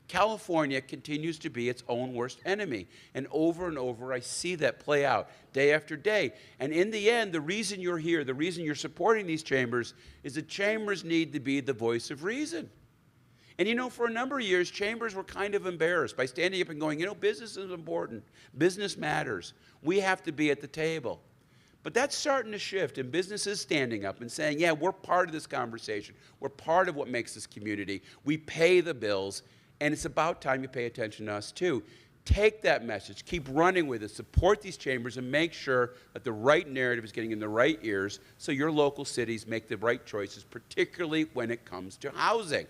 California continues to be its own worst enemy. And over, I see that play out day after day. And in the end, the reason you're here, the reason you're supporting these chambers, is that chambers need to be the voice of reason. And you know, for a number of years, chambers were kind of embarrassed by standing up and going, you know, business is important. Business matters. We have to be at the table. But that's starting to shift, and business is standing up and saying, yeah, we're part of this conversation. We're part of what makes this community. We pay the bills. And it's about time you pay attention to us, too. Take that message. Keep running with it. Support these chambers and make sure that the right narrative is getting in the right ears so your local cities make the right choices, particularly when it comes to housing.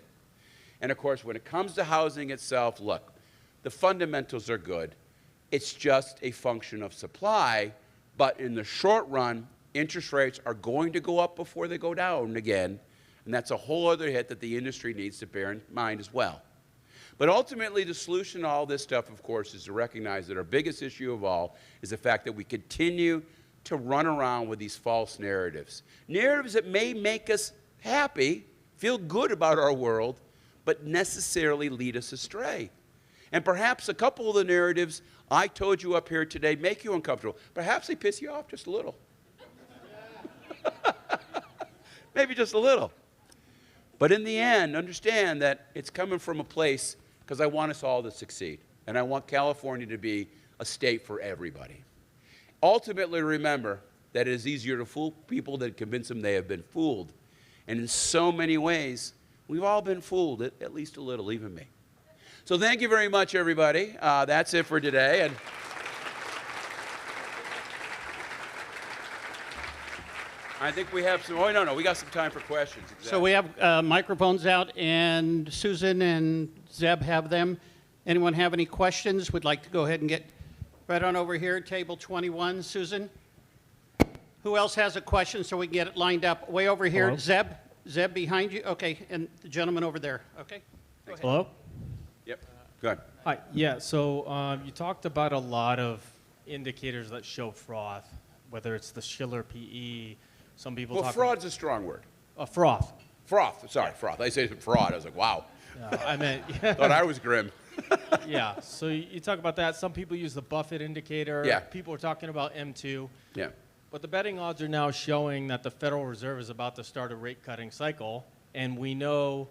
And, of course, when it comes to housing itself, look, the fundamentals are good. It's just a function of supply. But in the short run, interest rates are going to go up before they go down again. And that's a whole other hit that the industry needs to bear in mind as well. But ultimately, the solution to all this stuff, of course, is to recognize that our biggest issue of all is the fact that we continue to run around with these false narratives. Narratives that may make us happy, feel good about our world, but necessarily lead us astray. And perhaps a couple of the narratives I told you up here today make you uncomfortable. Perhaps they piss you off just a little. Maybe just a little. But in the end, understand that it's coming from a place because I want us all to succeed. And I want California to be a state for everybody. Ultimately, remember that it is easier to fool people than convince them they have been fooled. And in so many ways, we've all been fooled, at least a little, even me. So thank you very much, everybody. That's it for today. And I think we have some, oh, no, we got some time for questions. Exactly. So we have microphones out, and Susan and Zeb have them. Anyone have any questions? Would like to go ahead and get right on over here, table 21. Susan? Who else has a question so we can get it lined up? Way over here, Hello? Zeb? Zeb behind you? Okay, and the gentleman over there. Okay, go ahead. Hello? Yep, go ahead. Hi, yeah, so you talked about a lot of indicators that show froth, whether it's the Schiller PE, some people Well, talk fraud's a strong word. Froth. Froth, sorry, froth. I said fraud. I was like, wow. I meant, yeah. Thought I was grim. Yeah, so you talk about that. Some people use the Buffett indicator. Yeah. People are talking about M2. Yeah. But the betting odds are now showing that the Federal Reserve is about to start a rate-cutting cycle, and we know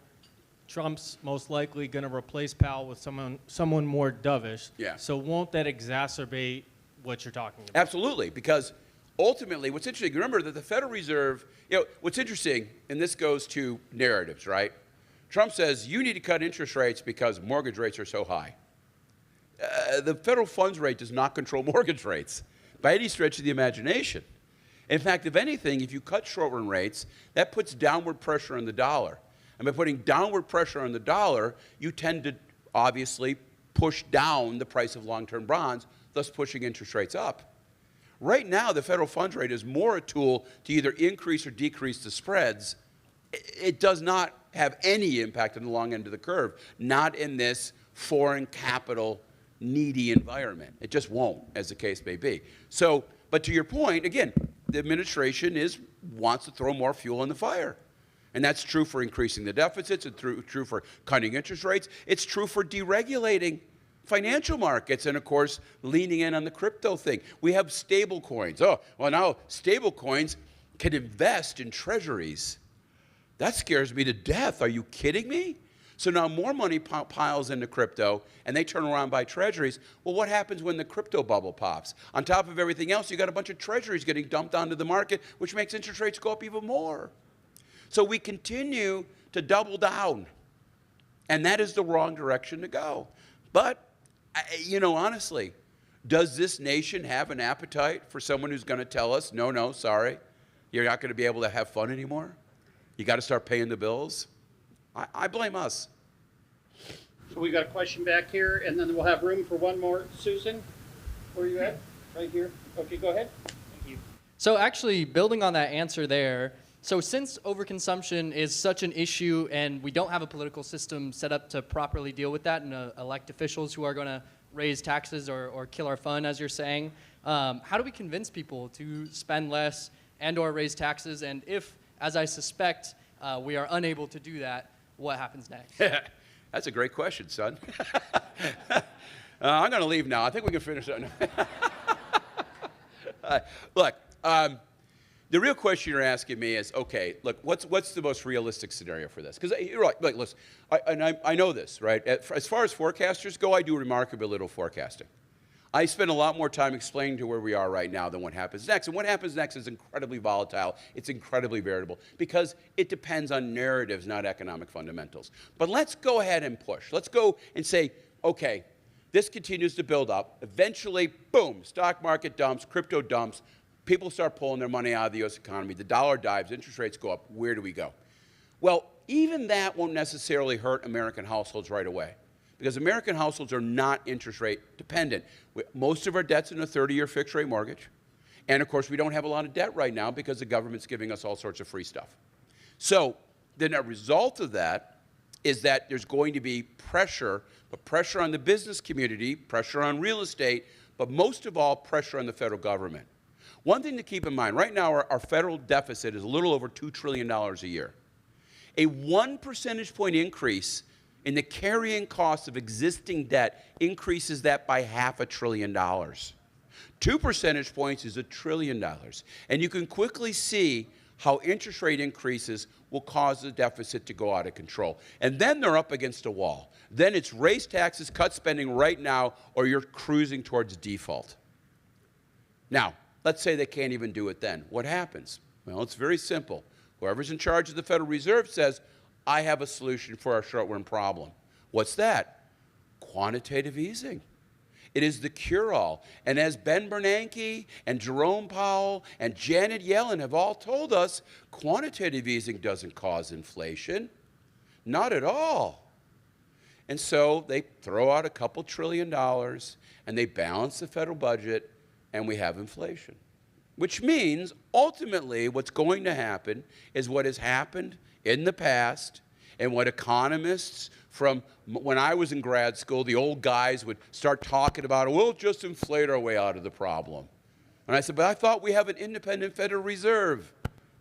Trump's most likely going to replace Powell with someone more dovish. Yeah. So won't that exacerbate what you're talking about? Absolutely, because ultimately, what's interesting, remember that the Federal Reserve, what's interesting, and this goes to narratives, right? Trump says, you need to cut interest rates because mortgage rates are so high. The federal funds rate does not control mortgage rates by any stretch of the imagination. In fact, if anything, if you cut short-run rates, that puts downward pressure on the dollar. And by putting downward pressure on the dollar, you tend to obviously push down the price of long-term bonds, thus pushing interest rates up. Right now, the federal funds rate is more a tool to either increase or decrease the spreads. It does not have any impact on the long end of the curve, not in this foreign capital needy environment. It just won't, as the case may be. So, but to your point, again, the administration wants to throw more fuel on the fire. And that's true for increasing the deficits, it's true for cutting interest rates, it's true for deregulating financial markets, and of course, leaning in on the crypto thing. We have stable coins. Oh, well, now stable coins can invest in treasuries. That scares me to death. Are you kidding me? So now more money piles into crypto, and they turn around and buy treasuries. Well, what happens when the crypto bubble pops? On top of everything else, you got a bunch of treasuries getting dumped onto the market, which makes interest rates go up even more. So we continue to double down, and that is the wrong direction to go. But, honestly, does this nation have an appetite for someone who's going to tell us, no, sorry, you're not going to be able to have fun anymore? You got to start paying the bills? I blame us. So we got a question back here, and then we'll have room for one more. Susan, where are you at? Right here. Okay, go ahead. Thank you. So actually, building on that answer there, so since overconsumption is such an issue and we don't have a political system set up to properly deal with that and elect officials who are going to raise taxes or kill our fun, as you're saying, how do we convince people to spend less and or raise taxes? And if, as I suspect, we are unable to do that, what happens next? That's a great question, son. I'm going to leave now. I think we can finish that. Look, the real question you're asking me is, okay, look, what's the most realistic scenario for this? Because you're right. Look, listen, I know this, right? As far as forecasters go, I do remarkably little forecasting. I spend a lot more time explaining to where we are right now than what happens next. And what happens next is incredibly volatile. It's incredibly variable because it depends on narratives, not economic fundamentals. But let's go ahead and push. Let's go and say, okay, this continues to build up. Eventually, boom, stock market dumps, crypto dumps. People start pulling their money out of the U.S. economy. The dollar dives, interest rates go up. Where do we go? Well, even that won't necessarily hurt American households right away because American households are not interest rate dependent. Most of our debt's in a 30-year fixed rate mortgage. And, of course, we don't have a lot of debt right now because the government's giving us all sorts of free stuff. So then a result of that is that there's going to be pressure, but pressure on the business community, pressure on real estate, but most of all, pressure on the federal government. One thing to keep in mind, right now our federal deficit is a little over $2 trillion a year. A 1 percentage point increase in the carrying cost of existing debt increases that by $500 billion. 2 percentage points is $1 trillion. And you can quickly see how interest rate increases will cause the deficit to go out of control. And then they're up against a wall. Then it's raise taxes, cut spending right now, or you're cruising towards default. Now, let's say they can't even do it then. What happens? Well, it's very simple. Whoever's in charge of the Federal Reserve says, I have a solution for our short-run problem. What's that? Quantitative easing. It is the cure-all. And as Ben Bernanke and Jerome Powell and Janet Yellen have all told us, quantitative easing doesn't cause inflation. Not at all. And so they throw out a couple $1 trillion and they balance the federal budget and we have inflation. Which means ultimately what's going to happen is what has happened in the past and what economists from when I was in grad school, the old guys would start talking about, we'll just inflate our way out of the problem. And I said, but I thought we have an independent Federal Reserve.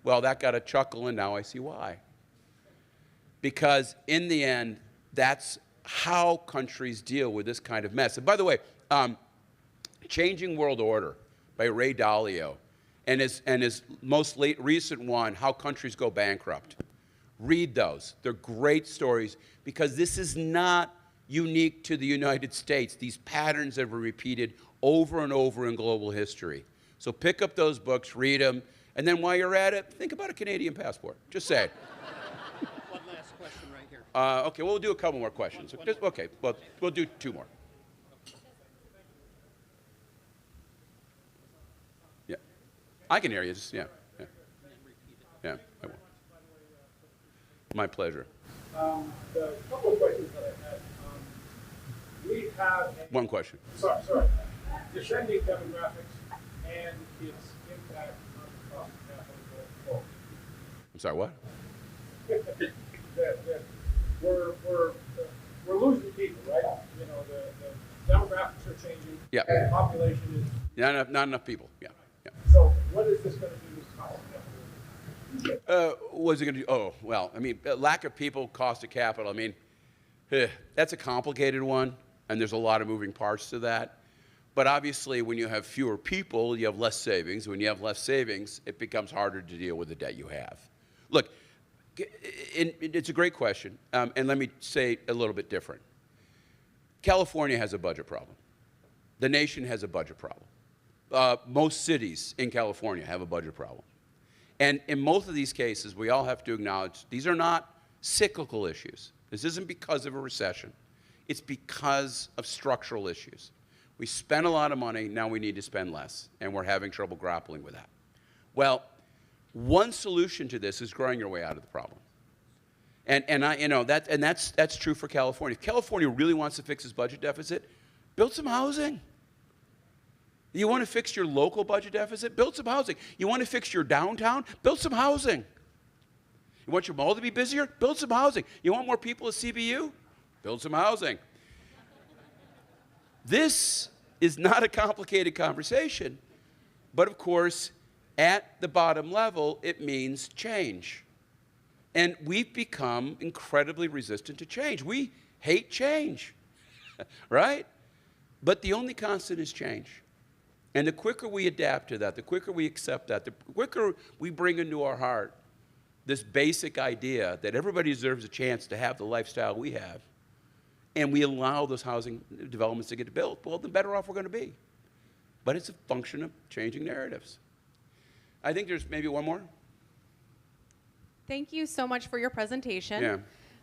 Well, that got a chuckle, and now I see why. Because in the end, that's how countries deal with this kind of mess. And by the way, Changing World Order by Ray Dalio, and his most recent one, How Countries Go Bankrupt. Read those. They're great stories because this is not unique to the United States. These patterns have been repeated over and over in global history. So pick up those books, read them, and then while you're at it, think about a Canadian passport. Just say it. One last question right here. Okay, well, we'll do a couple more questions. Okay, well, we'll do 2 more. Yeah. I can hear you. Just, yeah. Yeah, I will. My pleasure. The couple of questions that I had. We have One question. Sorry. Descending demographics and its impact on the cost of capital going forward. I'm sorry, what? that we're losing people, right? You know, the demographics are changing. Yeah. The population is. Not enough people. Yeah. So what is this going to do to cost of capital? What's it going to do? Oh, well, I mean, lack of people, cost of capital. I mean, that's a complicated one, and there's a lot of moving parts to that. But obviously, when you have fewer people, you have less savings. When you have less savings, it becomes harder to deal with the debt you have. Look, it's a great question, and let me say a little bit different. California has a budget problem. The nation has a budget problem. Most cities in California have a budget problem. And in most of these cases, we all have to acknowledge these are not cyclical issues. This isn't because of a recession. It's because of structural issues. We spend a lot of money, now we need to spend less, and we're having trouble grappling with that. Well, one solution to this is growing your way out of the problem. That's true for California. If California really wants to fix its budget deficit, build some housing. You want to fix your local budget deficit? Build some housing. You want to fix your downtown? Build some housing. You want your mall to be busier? Build some housing. You want more people at CBU? Build some housing. This is not a complicated conversation, but of course, at the bottom level, it means change. And we've become incredibly resistant to change. We hate change, right? But the only constant is change. And the quicker we adapt to that, the quicker we accept that, the quicker we bring into our heart this basic idea that everybody deserves a chance to have the lifestyle we have, and we allow those housing developments to get built, well, the better off we're going to be. But it's a function of changing narratives. I think there's maybe one more. Thank you so much for your presentation. Yeah.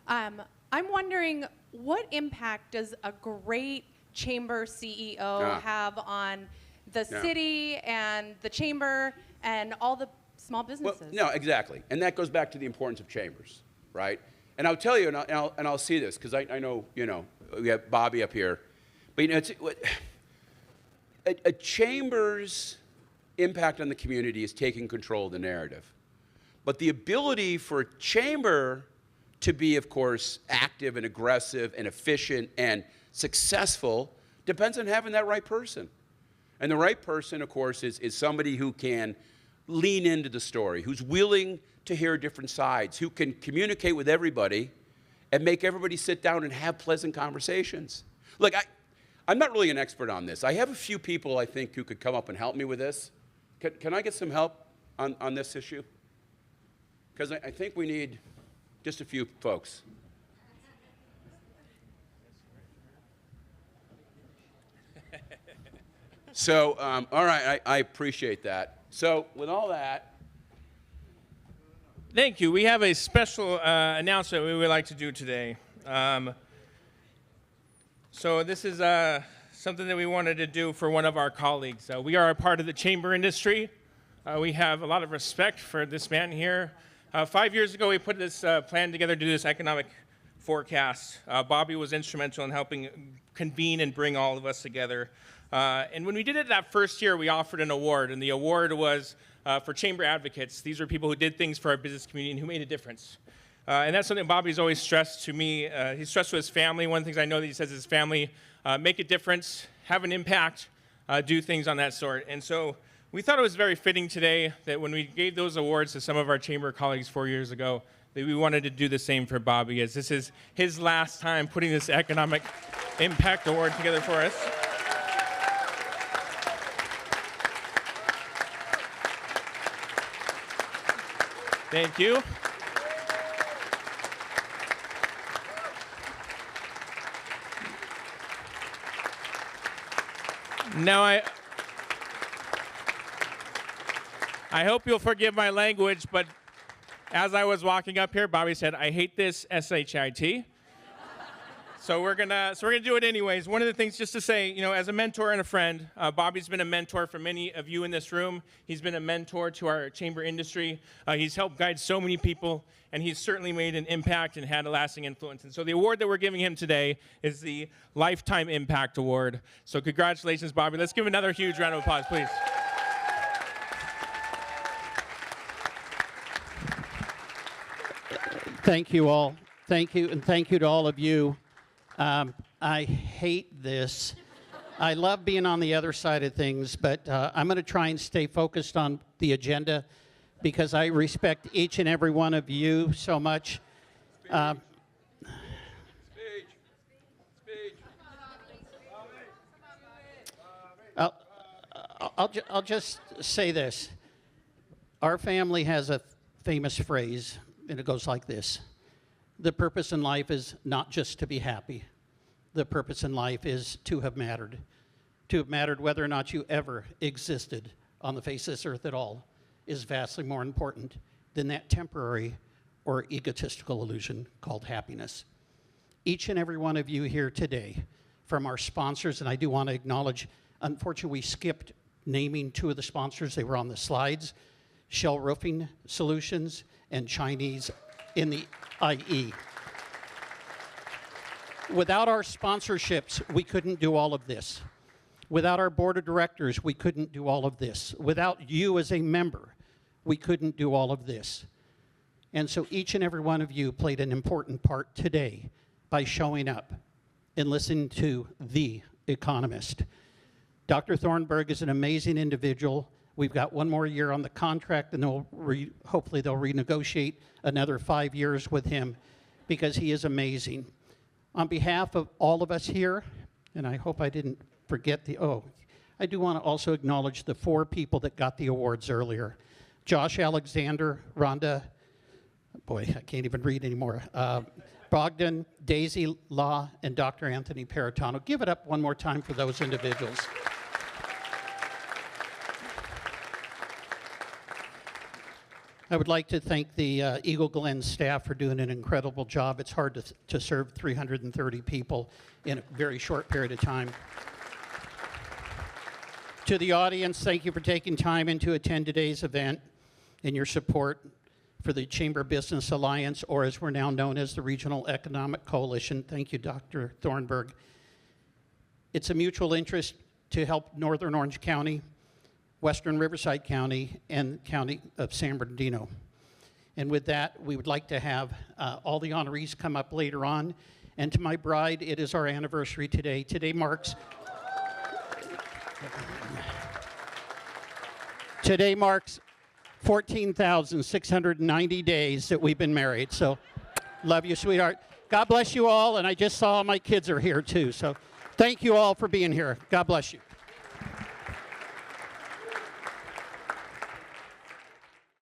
I'm wondering, what impact does a great chamber CEO have on the city and the chamber and all the small businesses? Well, no, exactly. And that goes back to the importance of chambers, right? And I'll tell you, and I'll see this, because I know, we have Bobby up here. But, a chamber's impact on the community is taking control of the narrative. But the ability for a chamber to be, of course, active and aggressive and efficient and successful depends on having that right person. And the right person, of course, is somebody who can lean into the story, who's willing to hear different sides, who can communicate with everybody and make everybody sit down and have pleasant conversations. Look, I'm not really an expert on this. I have a few people, I think, who could come up and help me with this. Can I get some help on this issue? Because I think we need just a few folks. So, all right, I appreciate that. So, with all that. Thank you. We have a special announcement we would like to do today. So this is something that we wanted to do for one of our colleagues. We are a part of the chamber industry. We have a lot of respect for this man here. 5 years ago, we put this plan together to do this economic forecast. Bobby was instrumental in helping convene and bring all of us together. And when we did it that first year, we offered an award, and the award was for chamber advocates. These are people who did things for our business community and who made a difference. And that's something Bobby's always stressed to me. He's stressed to his family. One of the things I know that he says is his family, make a difference, have an impact, do things on that sort. And so we thought it was very fitting today that when we gave those awards to some of our chamber colleagues 4 years ago, that we wanted to do the same for Bobby, as this is his last time putting this economic impact award together for us. Thank you. Now, I hope you'll forgive my language, but as I was walking up here, Bobby said, "I hate this SHIT." So we're gonna do it anyways. One of the things, just to say, as a mentor and a friend, Bobby's been a mentor for many of you in this room. He's been a mentor to our chamber industry. He's helped guide so many people, and he's certainly made an impact and had a lasting influence. And so the award that we're giving him today is the Lifetime Impact Award. So congratulations, Bobby. Let's give another huge round of applause, please. Thank you all. Thank you, and thank you to all of you. I hate this. I love being on the other side of things, but I'm going to try and stay focused on the agenda because I respect each and every one of you so much. I'll just say this. Our family has a famous phrase, and it goes like this. The purpose in life is not just to be happy. The purpose in life is to have mattered. To have mattered whether or not you ever existed on the face of this earth at all is vastly more important than that temporary or egotistical illusion called happiness. Each and every one of you here today, from our sponsors, and I do want to acknowledge, unfortunately we skipped naming two of the sponsors. They were on the slides, Shell Roofing Solutions and Chinese in the IE. Without our sponsorships, we couldn't do all of this. Without our board of directors, we couldn't do all of this. Without you as a member, we couldn't do all of this. And so each and every one of you played an important part today by showing up and listening to the economist. Dr. Thornburg is an amazing individual. We've got one more year on the contract, and hopefully they'll renegotiate another 5 years with him because he is amazing. On behalf of all of us here, and I hope I didn't forget I do want to also acknowledge the 4 people that got the awards earlier. Josh Alexander, Rhonda, boy, I can't even read anymore, Bogdan, Daisy Law, and Dr. Anthony Paratano. Give it up one more time for those individuals. I would like to thank the Eagle Glen staff for doing an incredible job. It's hard to serve 330 people in a very short period of time. To the audience, thank you for taking time to attend today's event and your support for the Chamber Business Alliance, or as we're now known as the Regional Economic Coalition. Thank you, Dr. Thornburg. It's a mutual interest to help Northern Orange County, Western Riverside County, and County of San Bernardino. And with that, we would like to have all the honorees come up later on. And to my bride, it is our anniversary today. Today marks 14,690 days that we've been married. So love you, sweetheart. God bless you all. And I just saw my kids are here too. So thank you all for being here. God bless you.